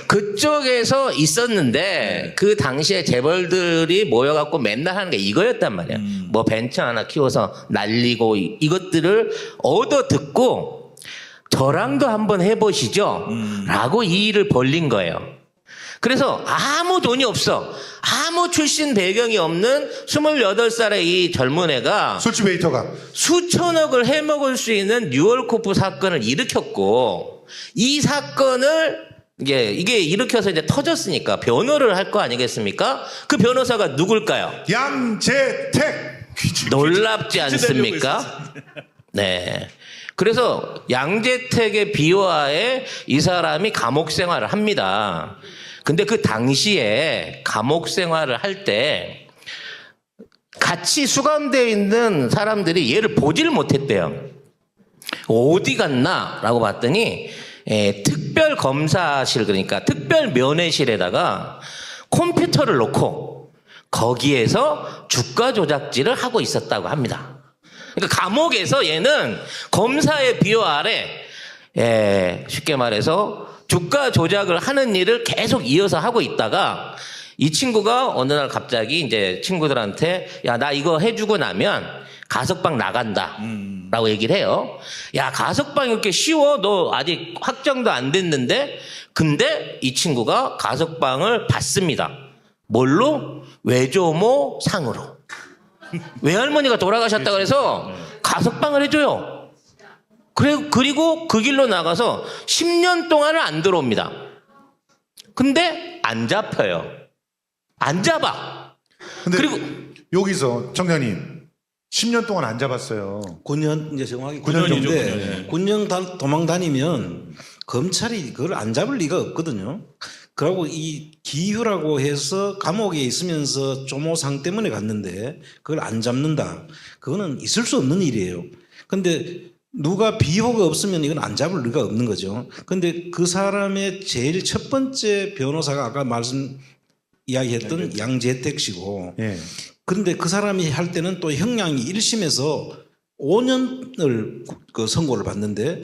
그쪽에서 있었는데 그 당시에 재벌들이 모여갖고 맨날 하는 게 이거였단 말이야. 뭐 벤처 하나 키워서 날리고 이것들을 얻어 듣고 저랑도 한번 해보시죠. 라고 이 일을 벌린 거예요. 그래서 아무 돈이 없어. 아무 출신 배경이 없는 28살의 이 젊은 애가 술집 웨이터가. 수천억을 해먹을 수 있는 뉴월코프 사건을 일으켰고, 이 사건을 이게 일으켜서 이제 터졌으니까 변호를 할 거 아니겠습니까? 그 변호사가 누굴까요? 양재택. 놀랍지 않습니까? 네. 그래서 양재택의 비화에 이 사람이 감옥 생활을 합니다. 근데 그 당시에 감옥 생활을 할 때 같이 수감되어 있는 사람들이 얘를 보지를 못했대요. 어디 갔나? 라고 봤더니 특별검사실, 그러니까 특별면회실에다가 컴퓨터를 놓고 거기에서 주가 조작질을 하고 있었다고 합니다. 그러니까 감옥에서 얘는 검사의 비호 아래 쉽게 말해서 주가 조작을 하는 일을 계속 이어서 하고 있다가 이 친구가 어느 날 갑자기 이제 친구들한테 야, 나 이거 해주고 나면 가석방 나간다 라고 얘기를 해요. 야, 가석방 이렇게 쉬워? 너 아직 확정도 안 됐는데? 근데 이 친구가 가석방을 받습니다. 뭘로? 외조모 상으로. 외할머니가 돌아가셨다 그래서 가석방을 해줘요. 그리고 그 길로 나가서 10년 동안은 안 들어옵니다. 근데 안 잡혀요. 안 잡아. 근데 그리고 여기서 청장님 10년 동안 안 잡았어요. 9년 이제 정확히 9년 9년인데 정도. 9년 도망 다니면 검찰이 그걸 안 잡을 리가 없거든요. 그리고 이 기휴라고 해서 감옥에 있으면서 조모상 때문에 갔는데 그걸 안 잡는다. 그거는 있을 수 없는 일이에요. 근데 누가 비호가 없으면 이건 안 잡을 리가 없는 거죠. 근데 그 사람의 제일 첫 번째 변호사가 아까 이야기했던 양재택 씨고, 예. 그런데 그 사람이 할 때는 또 형량이 1심에서 5년을 그 선고를 받는데,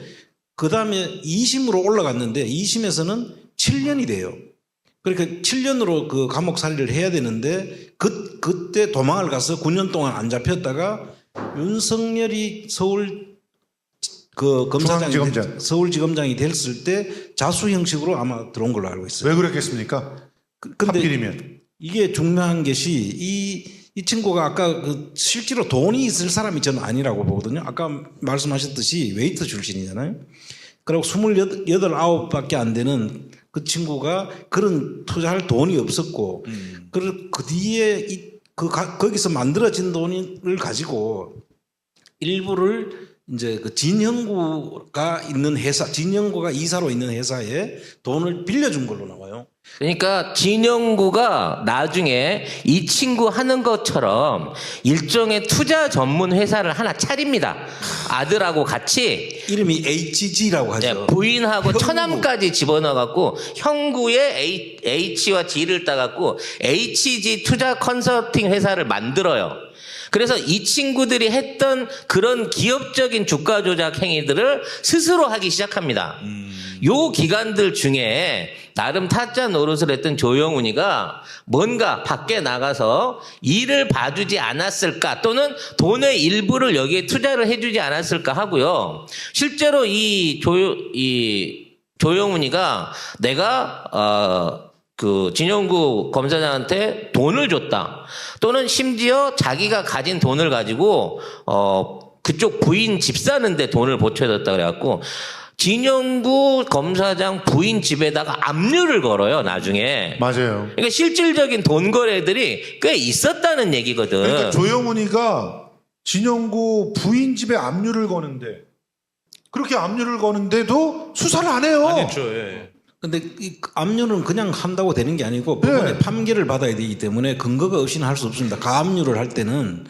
그 다음에 2심으로 올라갔는데 2심에서는 7년이 돼요. 그러니까 7년으로 그 감옥 살이를 해야 되는데 그때 도망을 가서 9년 동안 안 잡혔다가 윤석열이 중앙지검장. 서울지검장이 됐을 때 자수 형식으로 아마 들어온 걸로 알고 있어요. 왜 그랬겠습니까? 근데 하필이면. 이게 중요한 것이 이 친구가 아까 실제로 돈이 있을 사람이 저는 아니라고 보거든요. 아까 말씀하셨듯이 웨이터 출신이잖아요. 그리고 28, 9밖에 안 되는 그 친구가 그런 투자할 돈이 없었고, 그 뒤에 거기서 만들어진 돈을 가지고 일부를 이제 그 진형구가 있는 회사, 진형구가 이사로 있는 회사에 돈을 빌려준 걸로 나와요. 그러니까 진영구가 나중에 이 친구 하는 것처럼 일종의 투자 전문 회사를 하나 차립니다. 아들하고 같이 이름이 HG라고 하죠. 네, 부인하고 형구. 처남까지 집어넣어갖고 형구에 H와 G를 따갖고 HG 투자 컨설팅 회사를 만들어요. 그래서 이 친구들이 했던 그런 기업적인 주가 조작 행위들을 스스로 하기 시작합니다. 요 기간들 중에 나름 타짜 노릇을 했던 조영훈이가 뭔가 밖에 나가서 일을 봐주지 않았을까 또는 돈의 일부를 여기에 투자를 해주지 않았을까 하고요. 실제로 이 조영훈이가 내가 그 진영구 검사장한테 돈을 줬다. 또는 심지어 자기가 가진 돈을 가지고 그쪽 부인 집 사는데 돈을 보태줬다 그래갖고 진영구 검사장 부인 집에다가 압류를 걸어요. 나중에. 맞아요. 그러니까 실질적인 돈 거래들이 꽤 있었다는 얘기거든. 그러니까 조영훈이가 진영구 부인 집에 압류를 거는데 그렇게 압류를 거는데도 수사를 안 해요. 안 했죠. 예. 근데 이 압류는 그냥 한다고 되는 게 아니고 법원에 네. 판결을 받아야 되기 때문에 근거가 없이는 할 수 없습니다. 가압류를 할 때는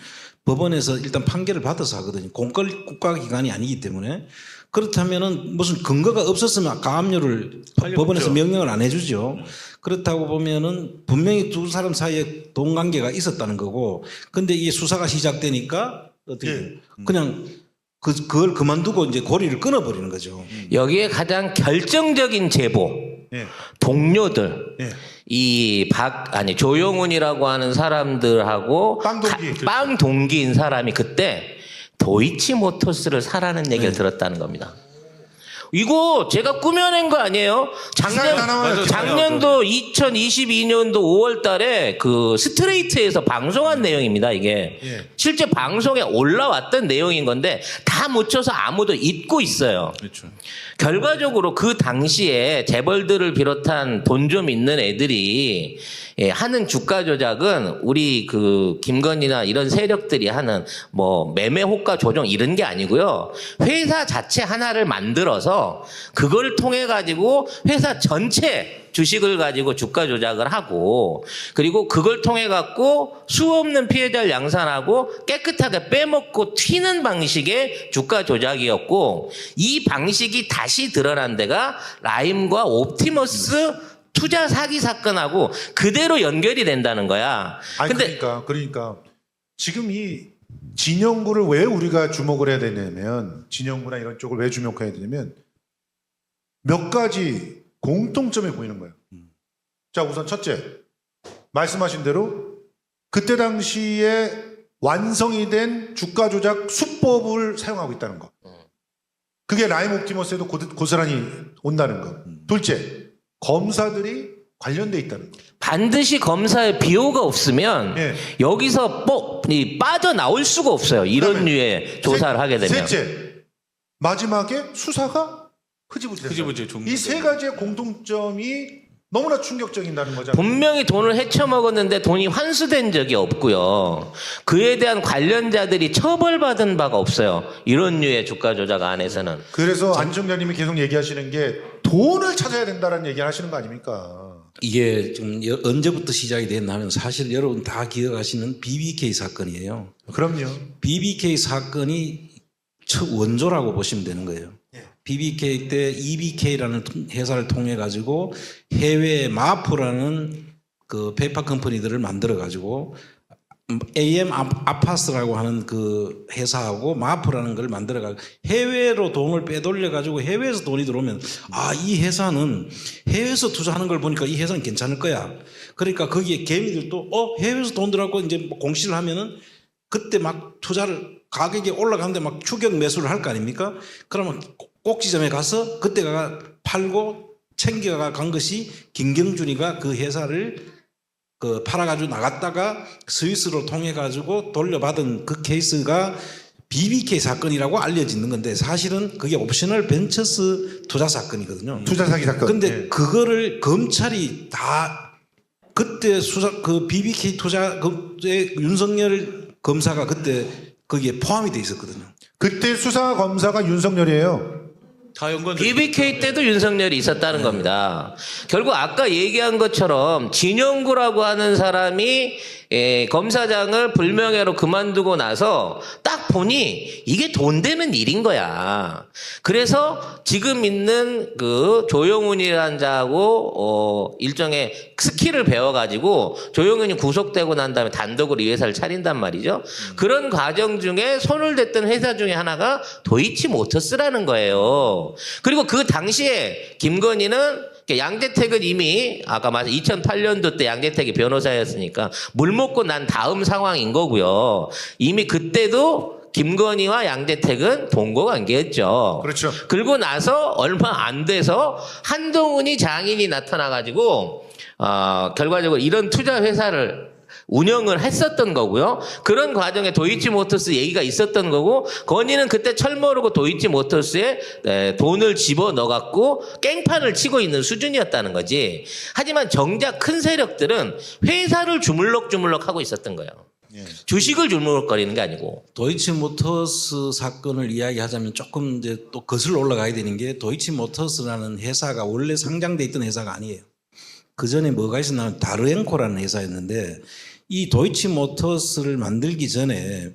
법원에서 일단 판결을 받아서 하거든요. 국가기관이 아니기 때문에. 그렇다면은 무슨 근거가 없었으면 가압류를 법원에서 명령을 안 해주죠. 그렇다고 보면은 분명히 두 사람 사이에 돈 관계가 있었다는 거고, 근데 이게 수사가 시작되니까 어떻게 예. 그냥 그걸 그만두고 이제 고리를 끊어버리는 거죠. 여기에 가장 결정적인 제보, 예. 동료들, 예. 조영훈이라고 하는 사람들하고 빵 동기. 빵 동기인 사람이 그때 도이치모터스를 사라는 얘기를 들었다는 겁니다. 이거 제가 꾸며낸 거 아니에요? 기사에 다 나와요. 작년도 2022년도 5월 달에 그 스트레이트에서 방송한 내용입니다, 이게. 예. 실제 방송에 올라왔던 내용인 건데 다 묻혀서 아무도 잊고 있어요. 그렇죠. 결과적으로 그 당시에 재벌들을 비롯한 돈 좀 있는 애들이 하는 주가 조작은 우리 그 김건희나 이런 세력들이 하는 뭐 매매 호가 조정 이런 게 아니고요. 회사 자체 하나를 만들어서 그걸 통해 가지고 회사 전체 주식을 가지고 주가 조작을 하고 그리고 그걸 통해 갖고 수 없는 피해자를 양산하고 깨끗하게 빼먹고 튀는 방식의 주가 조작이었고 이 방식이 다시 드러난 데가 라임과 옵티머스 투자 사기 사건하고 그대로 연결이 된다는 거야. 아니 근데 그러니까 지금 이 진영구를 왜 우리가 주목을 해야 되냐면 진영구나 이런 쪽을 왜 주목해야 되냐면 몇 가지 공통점이 보이는 거예요. 자, 우선 첫째, 말씀하신 대로 그때 당시에 완성이 된 주가 조작 수법을 사용하고 있다는 거. 그게 라임 옵티머스에도 고스란히 온다는 거. 둘째, 검사들이 관련돼 있다는 거. 반드시 검사의 비호가 없으면 예. 여기서 빠져나올 수가 없어요. 이런 그다음에 류의 조사를 하게 되면. 셋째, 마지막에 수사가 흐지부지. 흐지부지 이 세 가지의 공통점이 너무나 충격적이다는 거잖아요. 분명히 돈을 헤쳐먹었는데 돈이 환수된 적이 없고요. 그에 대한 관련자들이 처벌받은 바가 없어요. 이런 류의 주가 조작 안에서는. 그래서 안정자님이 계속 얘기하시는 게 돈을 찾아야 된다는 얘기를 하시는 거 아닙니까? 이게 좀 언제부터 시작이 됐냐면 사실 여러분 다 기억하시는 BBK 사건이에요. 그럼요. BBK 사건이 첫 원조라고 보시면 되는 거예요. BBK 때 EBK라는 회사를 통해 가지고 해외 마프라는 그 페이퍼 컴퍼니들을 만들어 가지고 AM 아파스라고 하는 그 회사하고 마프라는 걸 만들어 가지고 해외로 돈을 빼돌려 가지고 해외에서 돈이 들어오면 이 회사는 해외에서 투자하는 걸 보니까 이 회사는 괜찮을 거야. 그러니까 거기에 개미들도 해외에서 돈 들어가고 이제 공시를 하면은 그때 막 투자를 가격이 올라가는데 막 추격 매수를 할 거 아닙니까? 그러면 꼭지점에 가서 그때가 팔고 챙겨가 간 것이 김경준이가 그 회사를 팔아가지고 나갔다가 스위스로 통해가지고 돌려받은 그 케이스가 BBK 사건이라고 알려지는 건데 사실은 그게 옵셔널 벤처스 투자 사건이거든요. 투자 사기 사건. 근데 예. 그거를 검찰이 다 그때 그 BBK 투자의 윤석열 검사가 그때 거기에 포함이 돼 있었거든요. 그때 수사 검사가 윤석열이에요. 다 연관. BBK 때도 윤석열이 있었다는 겁니다. 결국 아까 얘기한 것처럼 진영구라고 하는 사람이 검사장을 불명예로 그만두고 나서 딱 보니 이게 돈 되는 일인 거야. 그래서 지금 있는 그 조용훈이라는 자하고 일종의 스킬을 배워가지고 조용훈이 구속되고 난 다음에 단독으로 이 회사를 차린단 말이죠. 그런 과정 중에 손을 댔던 회사 중에 하나가 도이치모터스라는 거예요. 그리고 그 당시에 김건희는 양재택은 이미 아까 말한 2008년도 때 양재택이 변호사였으니까 물 먹고 난 다음 상황인 거고요. 이미 그때도 김건희와 양재택은 동거관계였죠. 그렇죠. 그리고 나서 얼마 안 돼서 한동훈이 장인이 나타나가지고 결과적으로 이런 투자 회사를 운영을 했었던 거고요. 그런 과정에 도이치모터스 얘기가 있었던 거고, 건희는 그때 철모르고 도이치모터스에 돈을 집어넣어갖고 깽판을 치고 있는 수준이었다는 거지. 하지만 정작 큰 세력들은 회사를 주물럭주물럭 하고 있었던 거예요. 주식을 주물럭거리는 게 아니고. 도이치모터스 사건을 이야기하자면 조금 이제 또 거슬러 올라가야 되는 게, 도이치모터스라는 회사가 원래 상장돼 있던 회사가 아니에요. 그 전에 뭐가 있었냐면 다르앵코라는 회사였는데, 이 도이치모터스를 만들기 전에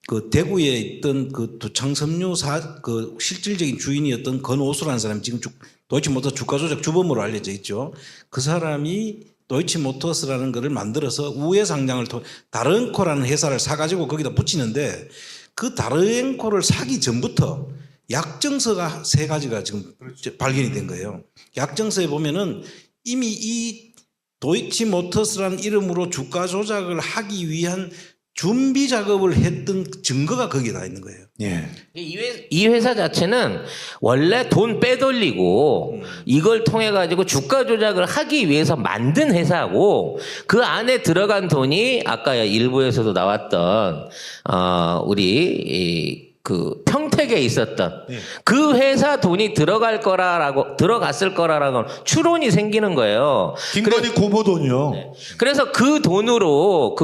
그 대구에 있던 그 두창섬유 그 실질적인 주인이었던 건오수라는 사람이 지금 도이치모터스 주가 조작 주범으로 알려져 있죠. 그 사람이 도이치모터스라는 거를 만들어서 우회 상장을 통해 다르앵코라는 회사를 사가지고 거기다 붙이는데, 그 다르앵코를 사기 전부터 약정서가 3가지가 지금 발견이 된 거예요. 약정서에 보면은 이미 이 도이치모터스라는 이름으로 주가 조작을 하기 위한 준비 작업을 했던 증거가 거기에 다 있는 거예요. 예. 이 회사 자체는 원래 돈 빼돌리고 이걸 통해 가지고 주가 조작을 하기 위해서 만든 회사고, 그 안에 들어간 돈이 아까 일부에서도 나왔던 우리 그 평택에 있었던 그 회사 돈이 들어갔을 거라라고 추론이 생기는 거예요. 김건희 고모 돈이요. 그래서 그 돈으로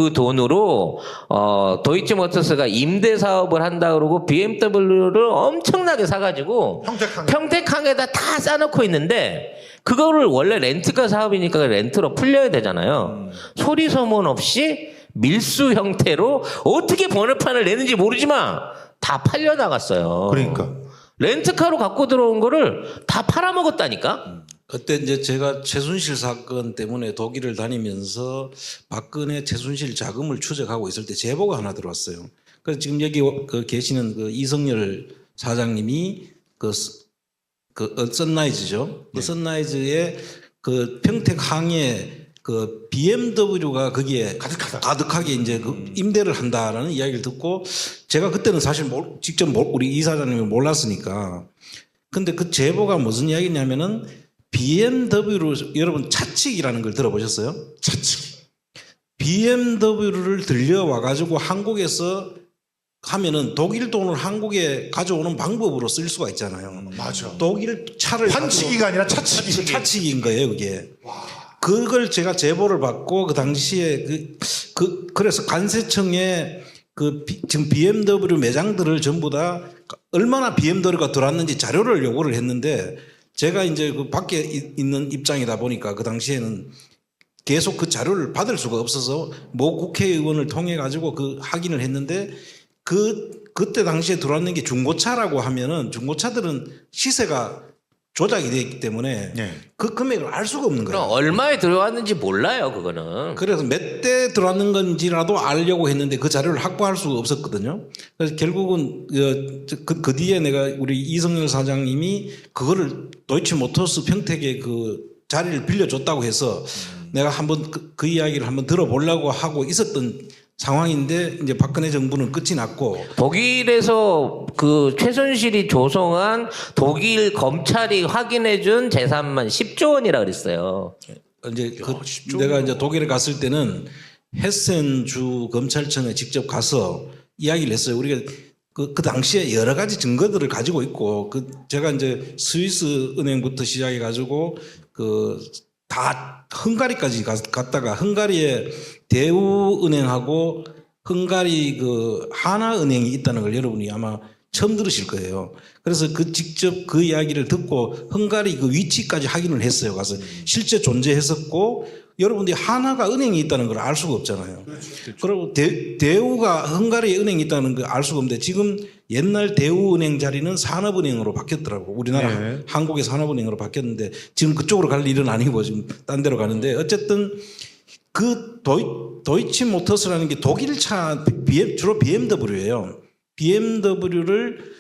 도이치모터스가 임대 사업을 한다 그러고 BMW를 엄청나게 사가지고 평택항에다 다 싸놓고 있는데, 그거를 원래 렌트카 사업이니까 렌트로 풀려야 되잖아요. 소리 소문 없이 밀수 형태로 어떻게 번호판을 내는지 모르지만 다 팔려나갔어요. 그러니까. 렌트카로 갖고 들어온 거를 다 팔아먹었다니까? 그때 이제 제가 최순실 사건 때문에 독일을 다니면서 박근혜 최순실 자금을 추적하고 있을 때 제보가 하나 들어왔어요. 그래서 지금 여기 계시는 그 이성열 사장님이 선라이즈죠. 그 선라이즈의 그 평택항에 그 BMW가 거기에 가득하게 이제 그 임대를 한다라는 이야기를 듣고, 제가 그때는 사실 직접 우리 이사장님이 몰랐으니까. 근데 그 제보가 무슨 이야기냐면은 BMW로, 여러분 차칙이라는 걸 들어보셨어요? 차칙. BMW를 들려와 가지고 한국에서 하면은 독일 돈을 한국에 가져오는 방법으로 쓸 수가 있잖아요. 맞아. 독일 차를 환치기가 아니라 차치기. 차칙인 거예요, 그게. 그걸 제가 제보를 받고 그 당시에 그래서 관세청에 지금 BMW 매장들을 전부 다 얼마나 BMW가 들어왔는지 자료를 요구를 했는데, 제가 이제 그 밖에 있는 입장이다 보니까 그 당시에는 계속 그 자료를 받을 수가 없어서 모 국회의원을 통해 가지고 그 확인을 했는데, 그때 당시에 들어왔는 게 중고차라고 하면은 중고차들은 시세가 조작이 되어 있기 때문에 그 금액을 알 수가 없는 거예요. 그럼 얼마에 들어왔는지 몰라요, 그거는. 그래서 몇 대 들어왔는 건지라도 알려고 했는데 그 자료를 확보할 수가 없었거든요. 그래서 결국은 그 뒤에 내가 우리 이성열 사장님이 그거를 도이치모터스 평택에 그 자리를 빌려줬다고 해서 내가 한번 그 이야기를 한번 들어보려고 하고 있었던 상황인데, 이제 박근혜 정부는 끝이 났고, 독일에서 그 최순실이 조성한 독일 검찰이 확인해준 재산만 10조 원이라 그랬어요. 이제 내가 이제 독일에 갔을 때는 헤센주 검찰청에 직접 가서 이야기를 했어요. 우리가 그 당시에 여러 가지 증거들을 가지고 있고, 제가 이제 스위스 은행부터 시작해 가지고 다 헝가리까지 갔다가 헝가리에 대우은행하고 헝가리 그 하나은행이 있다는 걸 여러분이 아마 처음 들으실 거예요. 그래서 직접 그 이야기를 듣고 헝가리 그 위치까지 확인을 했어요. 가서 실제 존재했었고 여러분들이 하나가 은행이 있다는 걸 알 수가 없잖아요. 그리고 대우가 헝가리에 은행이 있다는 걸 알 수가 없는데 지금 옛날 대우은행 자리는 산업은행으로 바뀌었더라고. 우리나라 네. 한국의 산업은행으로 바뀌었는데 지금 그쪽으로 갈 일은 아니고 지금 딴 데로 가는데 어쨌든 그 도이치 모터스라는 게 독일차 주로 BMW예요. BMW를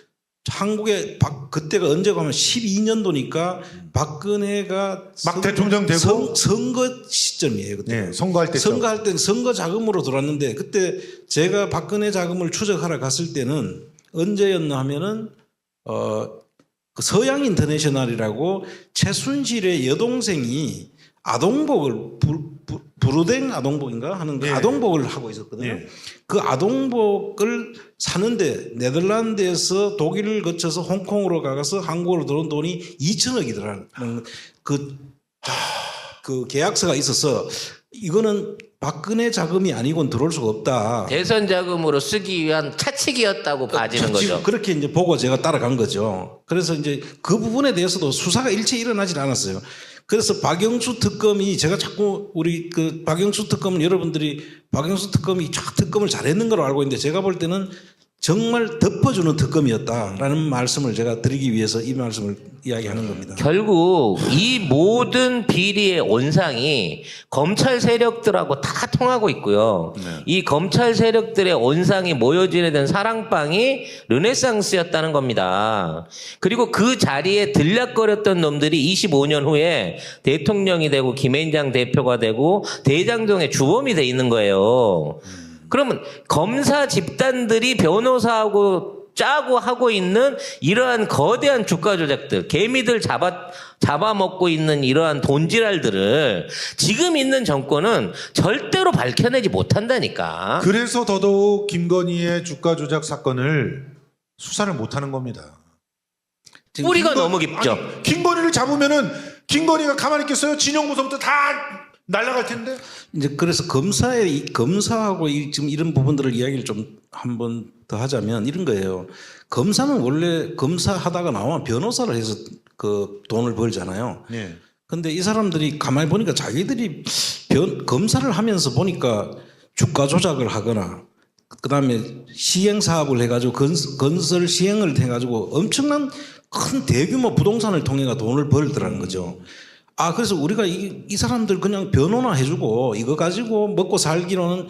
한국에 그때가 언제 가면 12년도니까 박근혜가 막 대통령 되고 선거 시점이에요. 그때. 네, 선거할 때 선거할 때 선거 자금으로 들어왔는데 그때 제가 박근혜 자금을 추적하러 갔을 때는 언제였나 하면은 그 서양 인터내셔널이라고 최순실의 여동생이 아동복을 부르댕 아동복인가 하는 그 예. 아동복을 하고 있었거든요. 예. 그 아동복을 사는데 네덜란드에서 독일을 거쳐서 홍콩으로 가서 한국으로 들어온 돈이 2천억이더라는 그 계약서가 있어서 이거는 박근혜 자금이 아니고는 들어올 수가 없다. 대선 자금으로 쓰기 위한 차치기였다고 봐지는 지금 거죠. 그렇게 이제 보고 제가 따라간 거죠. 그래서 이제 그 부분에 대해서도 수사가 일체 일어나질 않았어요. 그래서 박영수 특검이 제가 자꾸 우리 그 박영수 특검은 여러분들이 박영수 특검이 특검을 잘했는 걸로 알고 있는데 제가 볼 때는 정말 덮어주는 특검이었다라는 말씀을 제가 드리기 위해서 이 말씀을 이야기하는 겁니다. 결국 이 모든 비리의 온상이 검찰 세력들하고 다 통하고 있고요. 이 검찰 세력들의 온상이 모여지게 된 사랑방이 르네상스였다는 겁니다. 그리고 그 자리에 들락거렸던 놈들이 25년 후에 대통령이 되고 김앤장 대표가 되고 대장동의 주범이 돼 있는 거예요. 그러면 검사 집단들이 변호사하고 짜고 하고 있는 이러한 거대한 주가 조작들, 개미들 잡아먹고 있는 이러한 돈지랄들을 지금 있는 정권은 절대로 밝혀내지 못한다니까. 그래서 더더욱 김건희의 주가 조작 사건을 수사를 못하는 겁니다. 뿌리가 너무 깊죠. 아니, 김건희를 잡으면은 김건희가 가만히 있겠어요? 진영구성도 다 날아갈 텐데. 이제 그래서 검사하고 지금 이런 부분들을 이야기를 좀 한 번 더 하자면 이런 거예요. 검사는 원래 검사하다가 나오면 변호사를 해서 그 돈을 벌잖아요. 네. 근데 이 사람들이 가만히 보니까 자기들이 검사를 하면서 보니까 주가 조작을 하거나 그다음에 시행 사업을 해가지고 건설 시행을 해가지고 엄청난 큰 대규모 부동산을 통해가 돈을 벌더라는 거죠. 아 그래서 우리가 이 사람들 그냥 변호나 해주고 이거 가지고 먹고 살기로는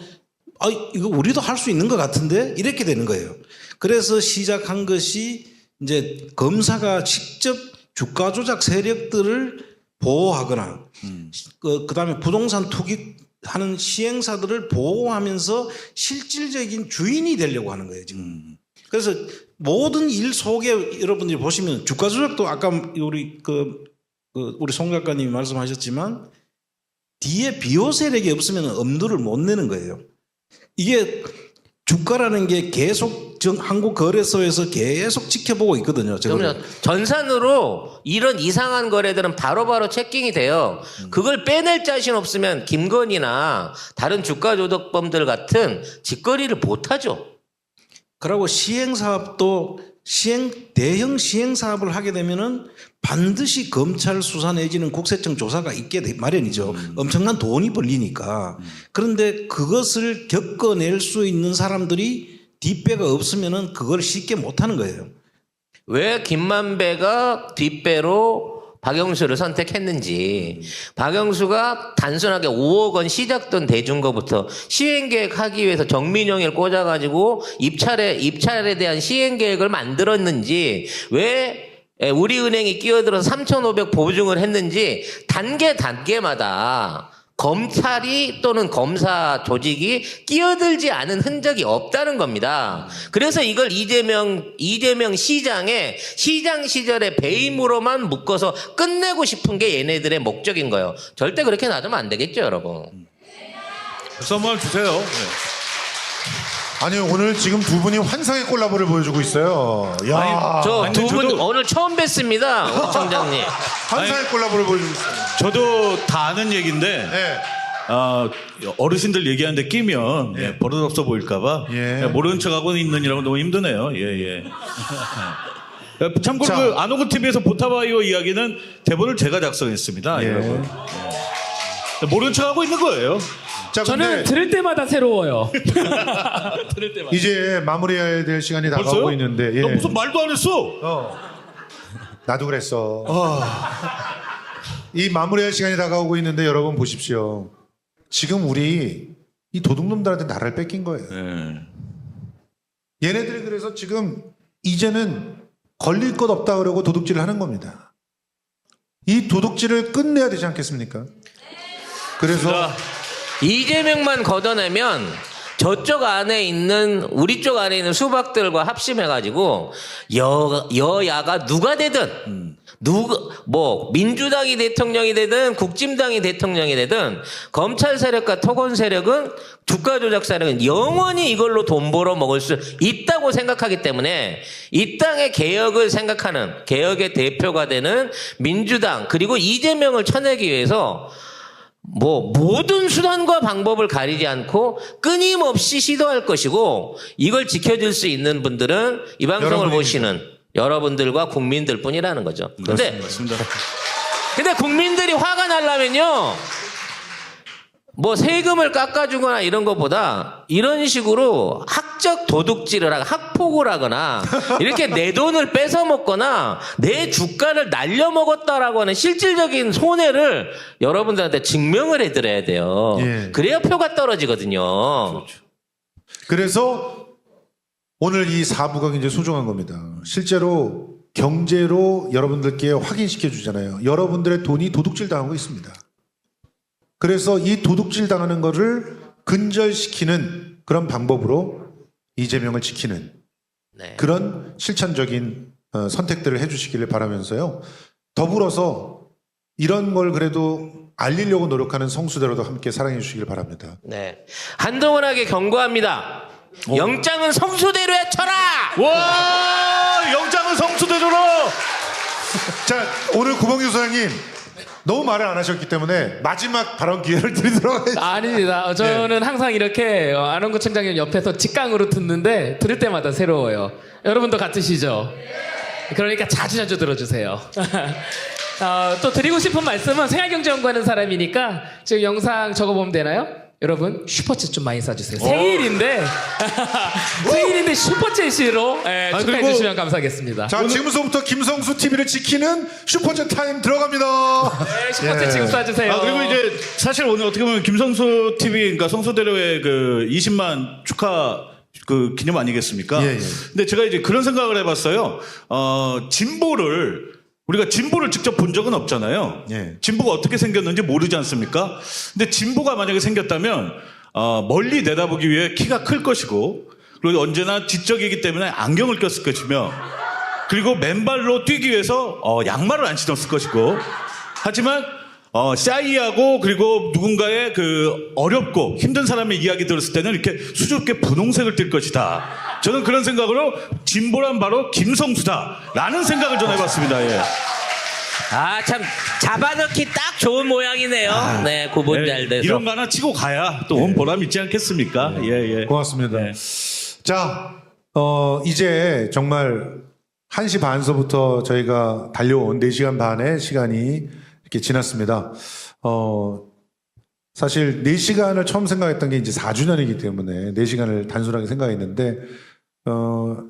이거 우리도 할 수 있는 것 같은데 이렇게 되는 거예요. 그래서 시작한 것이 이제 검사가 직접 주가 조작 세력들을 보호하거나 그다음에 부동산 투기하는 시행사들을 보호하면서 실질적인 주인이 되려고 하는 거예요 지금. 그래서 모든 일 속에 여러분들이 보시면 주가 조작도 아까 우리 우리 송 작가님이 말씀하셨지만 뒤에 비호 세력이 없으면 엄두를 못 내는 거예요. 이게 주가라는 게 계속 한국거래소에서 계속 지켜보고 있거든요. 그러면 전산으로 이런 이상한 거래들은 바로바로 체킹이 돼요. 그걸 빼낼 자신 없으면 김건희나 다른 주가 조작범들 같은 짓거리를 못하죠. 그리고 시행사업도 대형 시행사업을 하게 되면은 반드시 검찰 수사 내지는 국세청 조사가 있게 마련이죠. 엄청난 돈이 벌리니까. 그런데 그것을 겪어낼 수 있는 사람들이 뒷배가 없으면은 그걸 쉽게 못하는 거예요. 왜 김만배가 뒷배로 박영수를 선택했는지, 박영수가 단순하게 5억 원 시작돈 대준 거부터 시행계획 하기 위해서 정민영을 꽂아가지고 입찰에 대한 시행계획을 만들었는지, 왜 우리은행이 끼어들어서 3,500 보증을 했는지 단계마다 검찰이 또는 검사 조직이 끼어들지 않은 흔적이 없다는 겁니다. 그래서 이걸 이재명 시장의 시장 시절의 배임으로만 묶어서 끝내고 싶은 게 얘네들의 목적인 거예요. 절대 그렇게 놔두면 안 되겠죠, 여러분. 선물 주세요. 네. 아니 오늘 지금 두 분이 환상의 콜라보를 보여주고 있어요. 야, 저 두 분 저도- 오늘 처음 뵀습니다, 오 청장님. 환상의 콜라보를 보여주고 있어요. 저도 다 아는 얘기인데 네. 어르신들 얘기하는데 끼면 예, 버릇없어 보일까봐 예. 모르는 척하고 있느니라고 너무 힘드네요. 예. 참고로 자. 그 아노그 TV에서 보타바이오 이야기는 대본을 제가 작성했습니다. 예. 여러분. 예. 모르는 척하고 있는 거예요. 자, 저는 근데 들을 때마다 새로워요. 들을 때마다. 이제 마무리해야 될 시간이 다가오고 벌써요? 있는데. 예. 나 무슨 말도 안 했어. 나도 그랬어. 이 마무리할 시간이 다가오고 있는데 여러분 보십시오. 지금 우리 이 도둑놈들한테 나라를 뺏긴 거예요. 예. 얘네들이 그래서 지금 이제는 걸릴 것 없다 그러고 도둑질을 하는 겁니다. 이 도둑질을 끝내야 되지 않겠습니까? 그래서 이재명만 걷어내면 저쪽 안에 있는 우리 쪽 안에 있는 수박들과 합심해가지고 여야가 누가 되든 뭐 민주당이 대통령이 되든 국진당이 대통령이 되든 검찰 세력과 토건 세력은 주가 조작 세력은 영원히 이걸로 돈 벌어 먹을 수 있다고 생각하기 때문에 이 땅의 개혁을 생각하는 개혁의 대표가 되는 민주당 그리고 이재명을 쳐내기 위해서 뭐 모든 수단과 방법을 가리지 않고 끊임없이 시도할 것이고 이걸 지켜줄 수 있는 분들은 이 방송을 여러분입니다. 보시는 여러분들과 국민들 뿐이라는 거죠. 근데 맞습니다. 국민들이 화가 나려면요. 뭐 세금을 깎아주거나 이런 것보다 이런 식으로 학적 도둑질을 하거나 학폭을 하거나 이렇게 내 돈을 뺏어 먹거나 내 주가를 날려먹었다라고 하는 실질적인 손해를 여러분들한테 증명을 해드려야 돼요. 예. 그래야 표가 떨어지거든요. 그래서 오늘 이 4부가 굉장히 소중한 겁니다. 실제로 경제로 여러분들께 확인시켜 주잖아요. 여러분들의 돈이 도둑질 당하고 있습니다. 그래서 이 도둑질 당하는 거를 근절시키는 그런 방법으로 이재명을 지키는 네. 그런 실천적인 선택들을 해주시기를 바라면서요. 더불어서 이런 걸 그래도 알리려고 노력하는 성수대로도 함께 사랑해 주시길 바랍니다. 네. 한동훈에게 경고합니다. 영장은 성수대로에 쳐라! 와, 영장은 성수대로로. 자, 오늘 구봉규 소장님 너무 말을 안 하셨기 때문에 마지막 발언 기회를 드리도록 하겠습니다. 아닙니다. 저는 항상 이렇게 안원구 청장님 옆에서 직강으로 듣는데 들을 때마다 새로워요. 여러분도 같으시죠? 그러니까 자주 들어주세요. 또 드리고 싶은 말씀은 생활경제연구 하는 사람이니까 지금 영상 적어보면 되나요? 여러분 슈퍼챗 좀 많이 쏴주세요. 생일인데 슈퍼챗으로 축하해 그리고- 주시면 감사하겠습니다. 자, 지금부터 김성수 TV를 지키는 슈퍼챗 타임 들어갑니다. 네, 슈퍼챗 예. 지금 쏴주세요. 그리고 이제 사실 오늘 어떻게 보면 김성수 TV, 그러니까 성수대로의 그 20만 축하 그 기념 아니겠습니까? 예, 예. 근데 제가 이제 그런 생각을 해봤어요. 우리가 진보를 직접 본 적은 없잖아요. 예. 진보가 어떻게 생겼는지 모르지 않습니까? 근데 진보가 만약에 생겼다면 멀리 내다보기 위해 키가 클 것이고 그리고 언제나 지적이기 때문에 안경을 꼈을 것이며 그리고 맨발로 뛰기 위해서 양말을 안 신었을 것이고 하지만 샤이하고 그리고 누군가의 그 어렵고 힘든 사람의 이야기 들었을 때는 이렇게 수줍게 분홍색을 띌 것이다. 저는 그런 생각으로 진보란 바로 김성수다라는 생각을 좀 해봤습니다. 예. 참 잡아넣기 딱 좋은 모양이네요. 네, 구분 잘 돼서. 이런 거 하나 치고 가야 또 온 보람 있지 않겠습니까? 예. 고맙습니다. 네. 자, 이제 정말 1시 반서부터 저희가 달려온 4시간 반의 시간이 이렇게 지났습니다. 사실 4시간을 처음 생각했던 게 이제 4주년이기 때문에 4시간을 단순하게 생각했는데,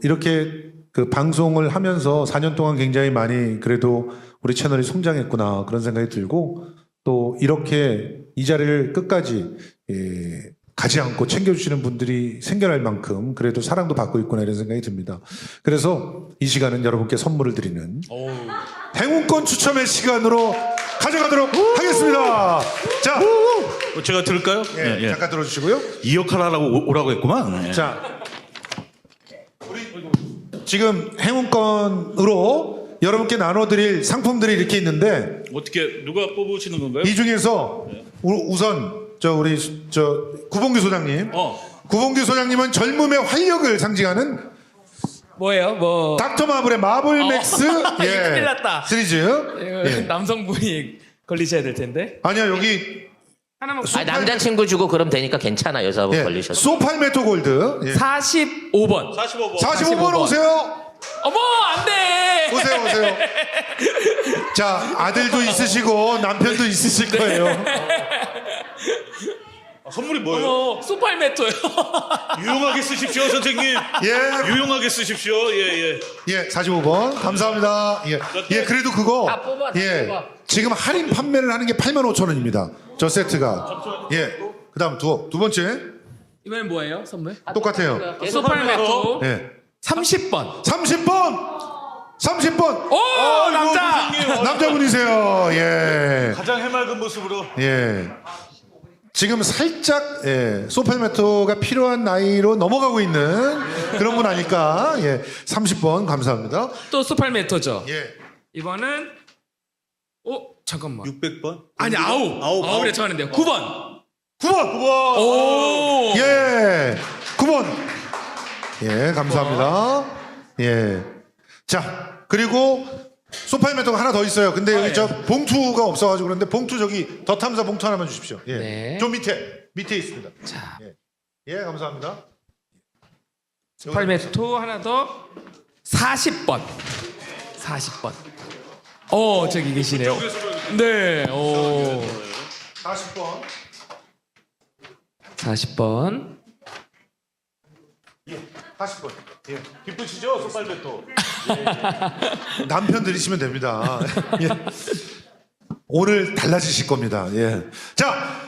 이렇게 그 방송을 하면서 4년 동안 굉장히 많이 그래도 우리 채널이 성장했구나 그런 생각이 들고 또 이렇게 이 자리를 끝까지 가지 않고 챙겨주시는 분들이 생겨날 만큼 그래도 사랑도 받고 있구나 이런 생각이 듭니다. 그래서 이 시간은 여러분께 선물을 드리는 행운권 추첨의 시간으로 가져가도록 하겠습니다. 자, 제가 들을까요? 예, 잠깐 들어주시고요. 이 역할 하라고 오라고 했구만. 예. 자, 우리 지금 행운권으로 여러분께 나눠드릴 상품들이 이렇게 있는데 어떻게 누가 뽑으시는 건가요? 이 중에서 우선 우리 구봉규 소장님, 구봉규 소장님은 젊음의 활력을 상징하는 뭐예요? 뭐 닥터 마블의 마블 맥스 큰일 났다. 시리즈. 이거 남성분이 걸리셔야 될 텐데. 아니야, 여기 하나만 남자친구 주고 그럼 되니까 괜찮아. 여자분 예. 걸리셔도. 소팔메토 골드. 예. 45번. 45번 오세요. 어머 안 돼. 오세요. 자, 아들도 있으시고 남편도 있으실 거예요. 선물이 뭐예요? 어머 소팔메토요. 유용하게 쓰십시오, 선생님. 예. 유용하게 쓰십시오. 예. 예, 45번. 감사합니다. 예, 그래도 그거. 다 뽑아, 다 예. 뽑아. 지금 할인 판매를 하는 게 85,000원입니다. 저 세트가. 예. 그다음 두 번째. 이번엔 뭐예요 선물? 똑같아요. 소팔메토 예. 30번. 30번. 오 남자. 남자분이세요. 예. 가장 해맑은 모습으로. 예. 지금 살짝 소팔메토가 필요한 나이로 넘어가고 있는 그런 분 아닐까. 예. 30번 감사합니다. 또 소팔메토죠. 예. 이번은 잠깐만. 600번? 아니 아홉에 정하는데요. 9번. 9번. 오. 예. 9번. 예, 감사합니다. 예. 자, 그리고 소팔메토가 하나 더 있어요. 근데 여기 저 봉투가 없어가지고 그런데 봉투 저기 더 탐사 봉투 하나만 주십시오. 예. 네. 좀 밑에 있습니다. 자, 예, 감사합니다. 소팔메토 하나 더 40번. 40번. 저기 계시네요. 네. 40번. 40번. 40번. 예. 기쁘시죠, 소팔메토? 남편 들이시면 됩니다. 예. 오늘 달라지실 겁니다. 예. 자,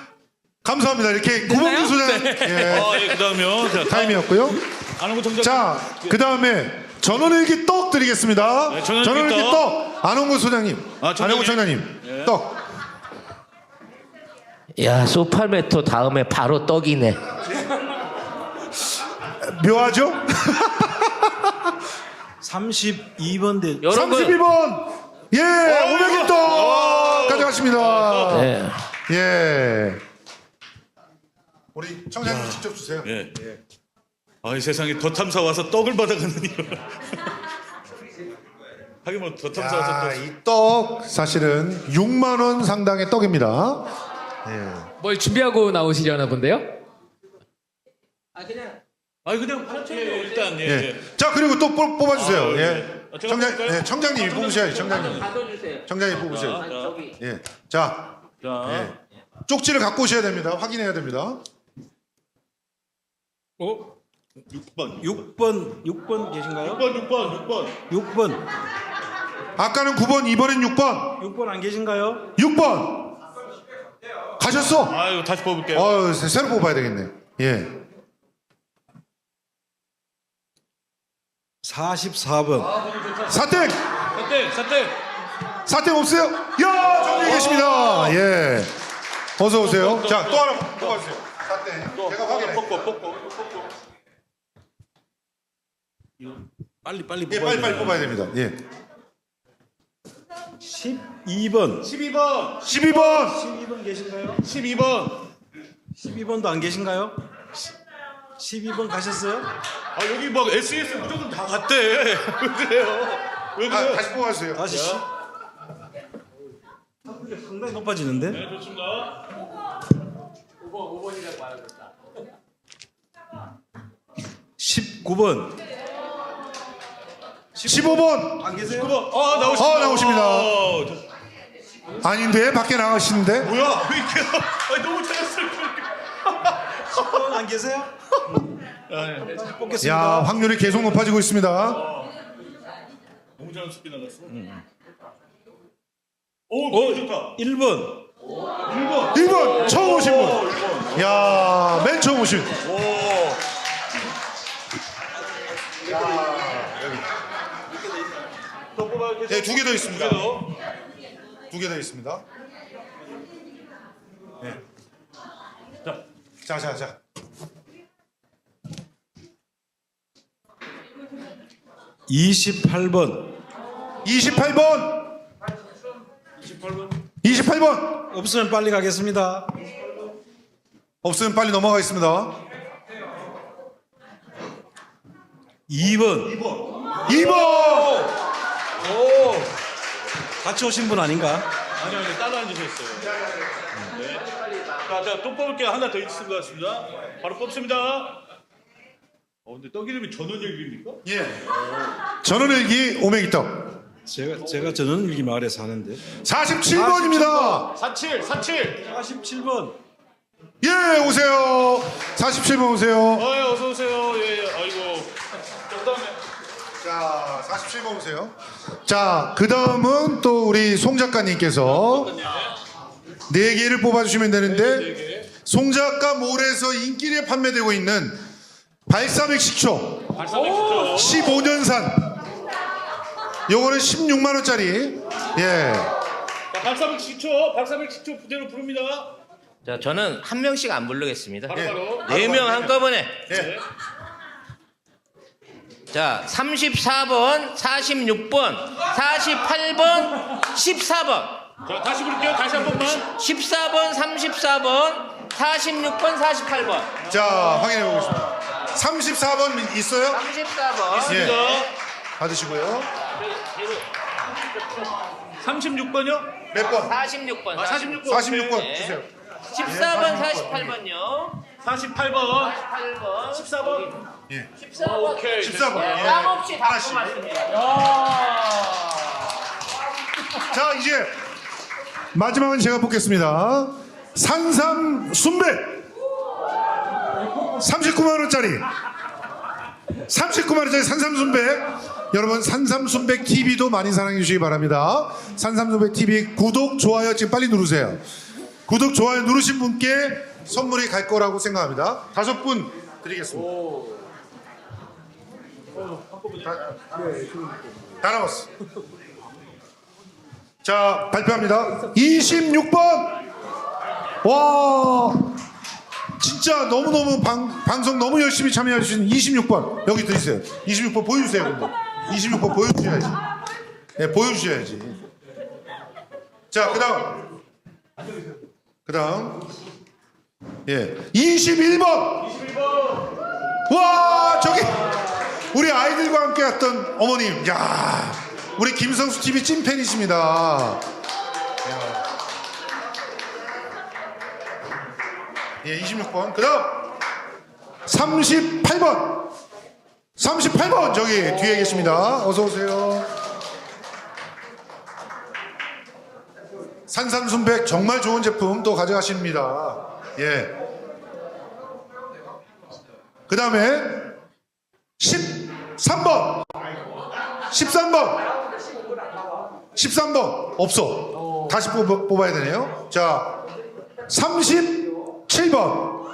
감사합니다. 이렇게 구봉주 소장 예. 그다음에요. 자, 타임이었고요. 안홍구 총장. 자, 그 다음에 전원일기 떡 드리겠습니다. 네, 전원일기 떡. 안홍구 소장님. 안홍구 총장님. 떡. 야, 소팔메토 다음에 바로 떡이네. 묘하죠? 32번 대 여러분 32번. 예, 500원 떡 가져가십니다. 네. 예. 우리 청장님 직접 주세요. 예. 이 세상에 더 탐사 와서 떡을 받아가는 이런. 하긴 뭐 더 탐사 와서 자, 또. 이 떡 사실은 6만 원 상당의 떡입니다. 뭘 준비하고 나오시려나 본데요? 그냥 일단 예. 예. 자, 그리고 또 뽑아주세요. 예. 예. 제가 뽑을까요? 청장님이 뽑으셔야죠. 청장님. 받아주세요. 청장님 뽑으셔야죠. 저기. 예. 자, 자, 예. 쪽지를 갖고 오셔야 됩니다. 확인해야 됩니다. 6번. 6번 계신가요? 6번. 아까는 9번, 이번엔 6번. 6번 안 계신가요? 6번. 가셨어. 아유, 다시 뽑을게요. 새로 뽑아야 되겠네. 예. 44번. 사땡. 사땡. 사땡 없어요? 야, 저기 계십니다. 예. 어서 오세요. 자, 또 하나 뽑아주세요. 사땡. 제가 확인해. 뽑고. 빨리 예, 빨리 뽑아야 됩니다. 예. 12번. 12번. 12번 계신가요? 12번. 12번도 안 계신가요? 12번 가셨어요? 여기 막 SES 무조건 다 갔대. 왜 그래요? 왜 그래요? 다시 뽑아주세요. 다시 상당히 높아지는데? 네, 좋습니다. 19번. 15번. 안 계세요? 19번. 나오십니다. 나오십니다. 아닌데 밖에 나가시는데. 뭐야? 왜 이렇게? 너무 잘했어요. 10번 안 계세요? 뽑겠습니다. 야, 확률이 계속 높아지고 있습니다. 너무 자연스럽게 나갔어. 오, 좋다. 1번. 1번 처음 오신 분. 야, 맨 처음 오신. 또 뽑아야 네, 2개 더 있습니다. 2개 더 있습니다. 네. 자. 28번. 28번. 없으면 빨리 가겠습니다. 없으면 빨리 넘어가겠습니다. 2번. 2번. 같이 오신 분 아닌가? 아니, 따로 앉으셨어요. 네. 자, 또 뽑을 게 하나 더 있을 것 같습니다. 바로 뽑습니다. 근데 떡 이름이 전원일기입니까? 예. 전원일기 오메기떡. 제가 저는 일기 마을에 사는데 47번입니다. 47. 47번 예, 오세요. 47번 오세요. 어서 오세요. 예, 아이고. 그다음에 자, 47번 오세요. 자, 그 다음은 또 우리 송 작가님께서 4개를 뽑아주시면 되는데, 송 작가 몰에서 인기에 판매되고 있는 발사믹 식초 발사믹 식초. 15년산. 요거는 16만원짜리. 예. 자, 발사믹 식초 부대로 부릅니다. 자, 저는 한 명씩 안 부르겠습니다. 바로. 4명 한꺼번에. 예. 자, 34번, 46번, 48번, 14번. 자, 다시 부를게요. 다시 한 번만. 14번, 34번, 46번, 48번. 자, 확인해 보겠습니다. 34번 있어요? 34번. 예. 받으시고요. 36번요? 몇 번? 46번. 46번. 46번 네. 주세요. 14번, 48번요. 48번. 8번. 14번. 예. 14번. 오케이. 14번. 예. 땀 없이 다 하나씩. 뽑았습니다. 자, 이제 마지막은 제가 뽑겠습니다. 산삼 순백 39만원짜리 39만원짜리 산삼 순백. 여러분, 산삼 순백 TV도 많이 사랑해 주시기 바랍니다. 산삼 순백 TV 구독, 좋아요 지금 빨리 누르세요. 구독, 좋아요 누르신 분께 선물이 갈 거라고 생각합니다. 5분 드리겠습니다. 다 남았어. 자, 발표합니다. 26번. 와, 진짜 너무너무 방송 너무 열심히 참여해 주신 26번 여기 드리세요. 26번 보여주세요. 근데. 26번 보여주셔야지. 네, 보여주셔야지. 자, 그 다음 예, 21번. 와, 저기 우리 아이들과 함께 왔던 어머님. 야, 우리 김성수 TV 찐팬이십니다. 예, 26번. 그 다음 38번. 38번 저기 뒤에 계십니다. 어서 오세요. 산삼순백 정말 좋은 제품 또 가져가십니다. 예. 그 다음에 13번. 13번 없어. 다시 뽑아야 되네요. 자, 37번.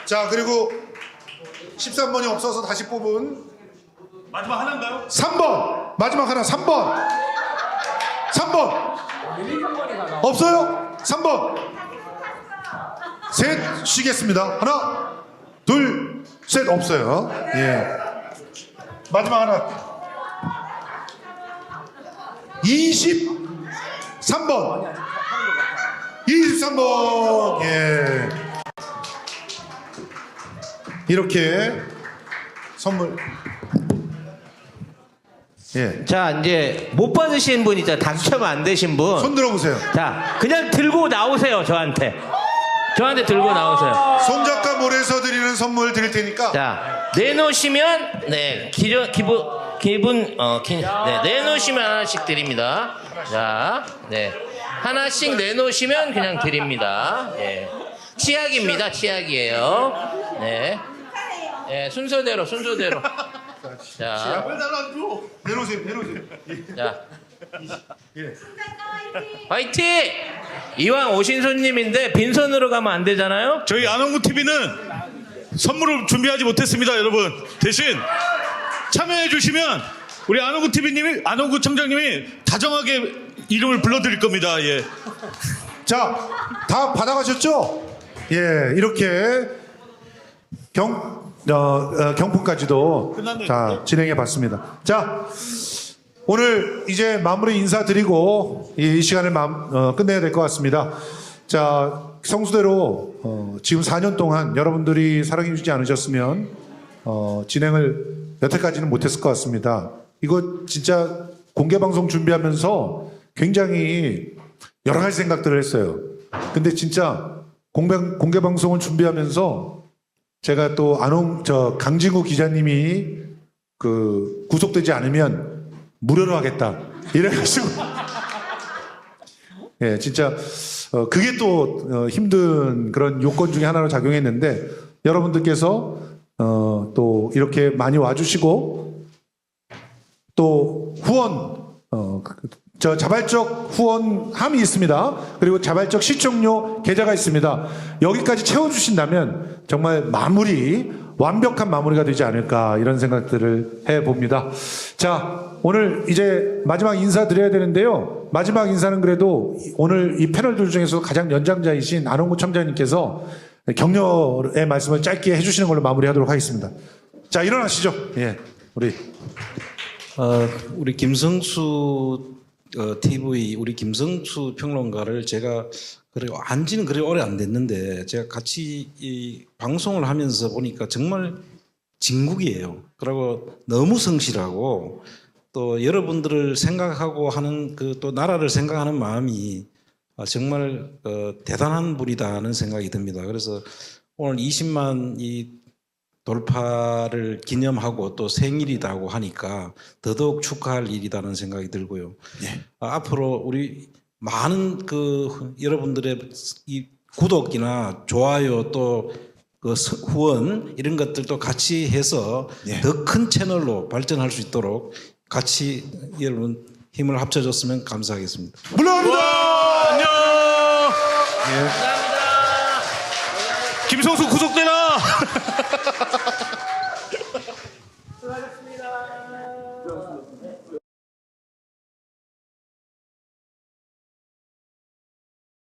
자, 그리고 13번이 없어서 다시 뽑은 마지막 하나인가요? 3번. 마지막 하나 3번. 3번. 없어요? 3번. 셋 쉬겠습니다. 하나, 둘, 셋 없어요. 예. 마지막 하나. 23번. 23번. 예. 이렇게 선물. 예. 자, 이제 못 받으신 분 있잖아요. 당첨 안 되신 분. 손 들어보세요. 자, 그냥 들고 나오세요. 저한테 들고 나오세요. 손 작가 몰에서 드리는 선물 드릴 테니까. 자, 내놓으시면 네, 내놓으시면 하나씩 드립니다. 자, 네, 하나씩 내놓으시면 그냥 드립니다. 네, 치약입니다. 치약이에요. 네, 네, 순서대로. 자, 내놓으세요. 자, 예. 화이팅! 이왕 오신 손님인데 빈손으로 가면 안 되잖아요. 저희 안홍구 TV는 선물을 준비하지 못했습니다, 여러분. 대신 참여해 주시면 우리 안홍구 TV님이, 안홍구 청장님이 다정하게 이름을 불러드릴 겁니다. 예. 자, 다 받아가셨죠? 예, 이렇게 경품까지도 끝났네요. 자, 진행해봤습니다. 자, 오늘 이제 마무리 인사드리고 이 시간을 끝내야 될 것 같습니다. 자, 성수대로 지금 4년 동안 여러분들이 사랑해주지 않으셨으면 진행을 여태까지는 못했을 것 같습니다. 이거 진짜 공개 방송 준비하면서 굉장히 여러 가지 생각들을 했어요. 근데 진짜 공개 방송을 준비하면서 제가 또 강진구 기자님이 그 구속되지 않으면 무료로 하겠다 이래가지고 예, 진짜 그게 또 힘든 그런 요건 중에 하나로 작용했는데 여러분들께서 또 이렇게 많이 와주시고 또 후원 저 자발적 후원함이 있습니다. 그리고 자발적 시청료 계좌가 있습니다. 여기까지 채워주신다면 정말 완벽한 마무리가 되지 않을까 이런 생각들을 해봅니다. 자, 오늘 이제 마지막 인사 드려야 되는데요. 마지막 인사는 그래도 오늘 이 패널들 중에서 가장 연장자이신 안홍구 청장님께서 격려의 말씀을 짧게 해주시는 걸로 마무리하도록 하겠습니다. 자, 일어나시죠. 예, 우리 김성수 TV 우리 김성수 평론가를 제가 안지는 그리 오래 안 됐는데 제가 같이 이 방송을 하면서 보니까 정말 진국이에요. 그리고 너무 성실하고 또 여러분들을 생각하고 하는 그 또 나라를 생각하는 마음이 정말 대단한 분이다는 생각이 듭니다. 그래서 오늘 20만 이 돌파를 기념하고 또 생일이라고 하니까 더더욱 축하할 일이라는 생각이 들고요. 예. 앞으로 우리 많은 여러분들의 이 구독이나 좋아요 또 그 후원 이런 것들도 같이 해서 예. 더 큰 채널로 발전할 수 있도록 같이 여러분 힘을 합쳐줬으면 감사하겠습니다. 물러갑니다. 안녕. 감사합니다. 김성수 구속되라.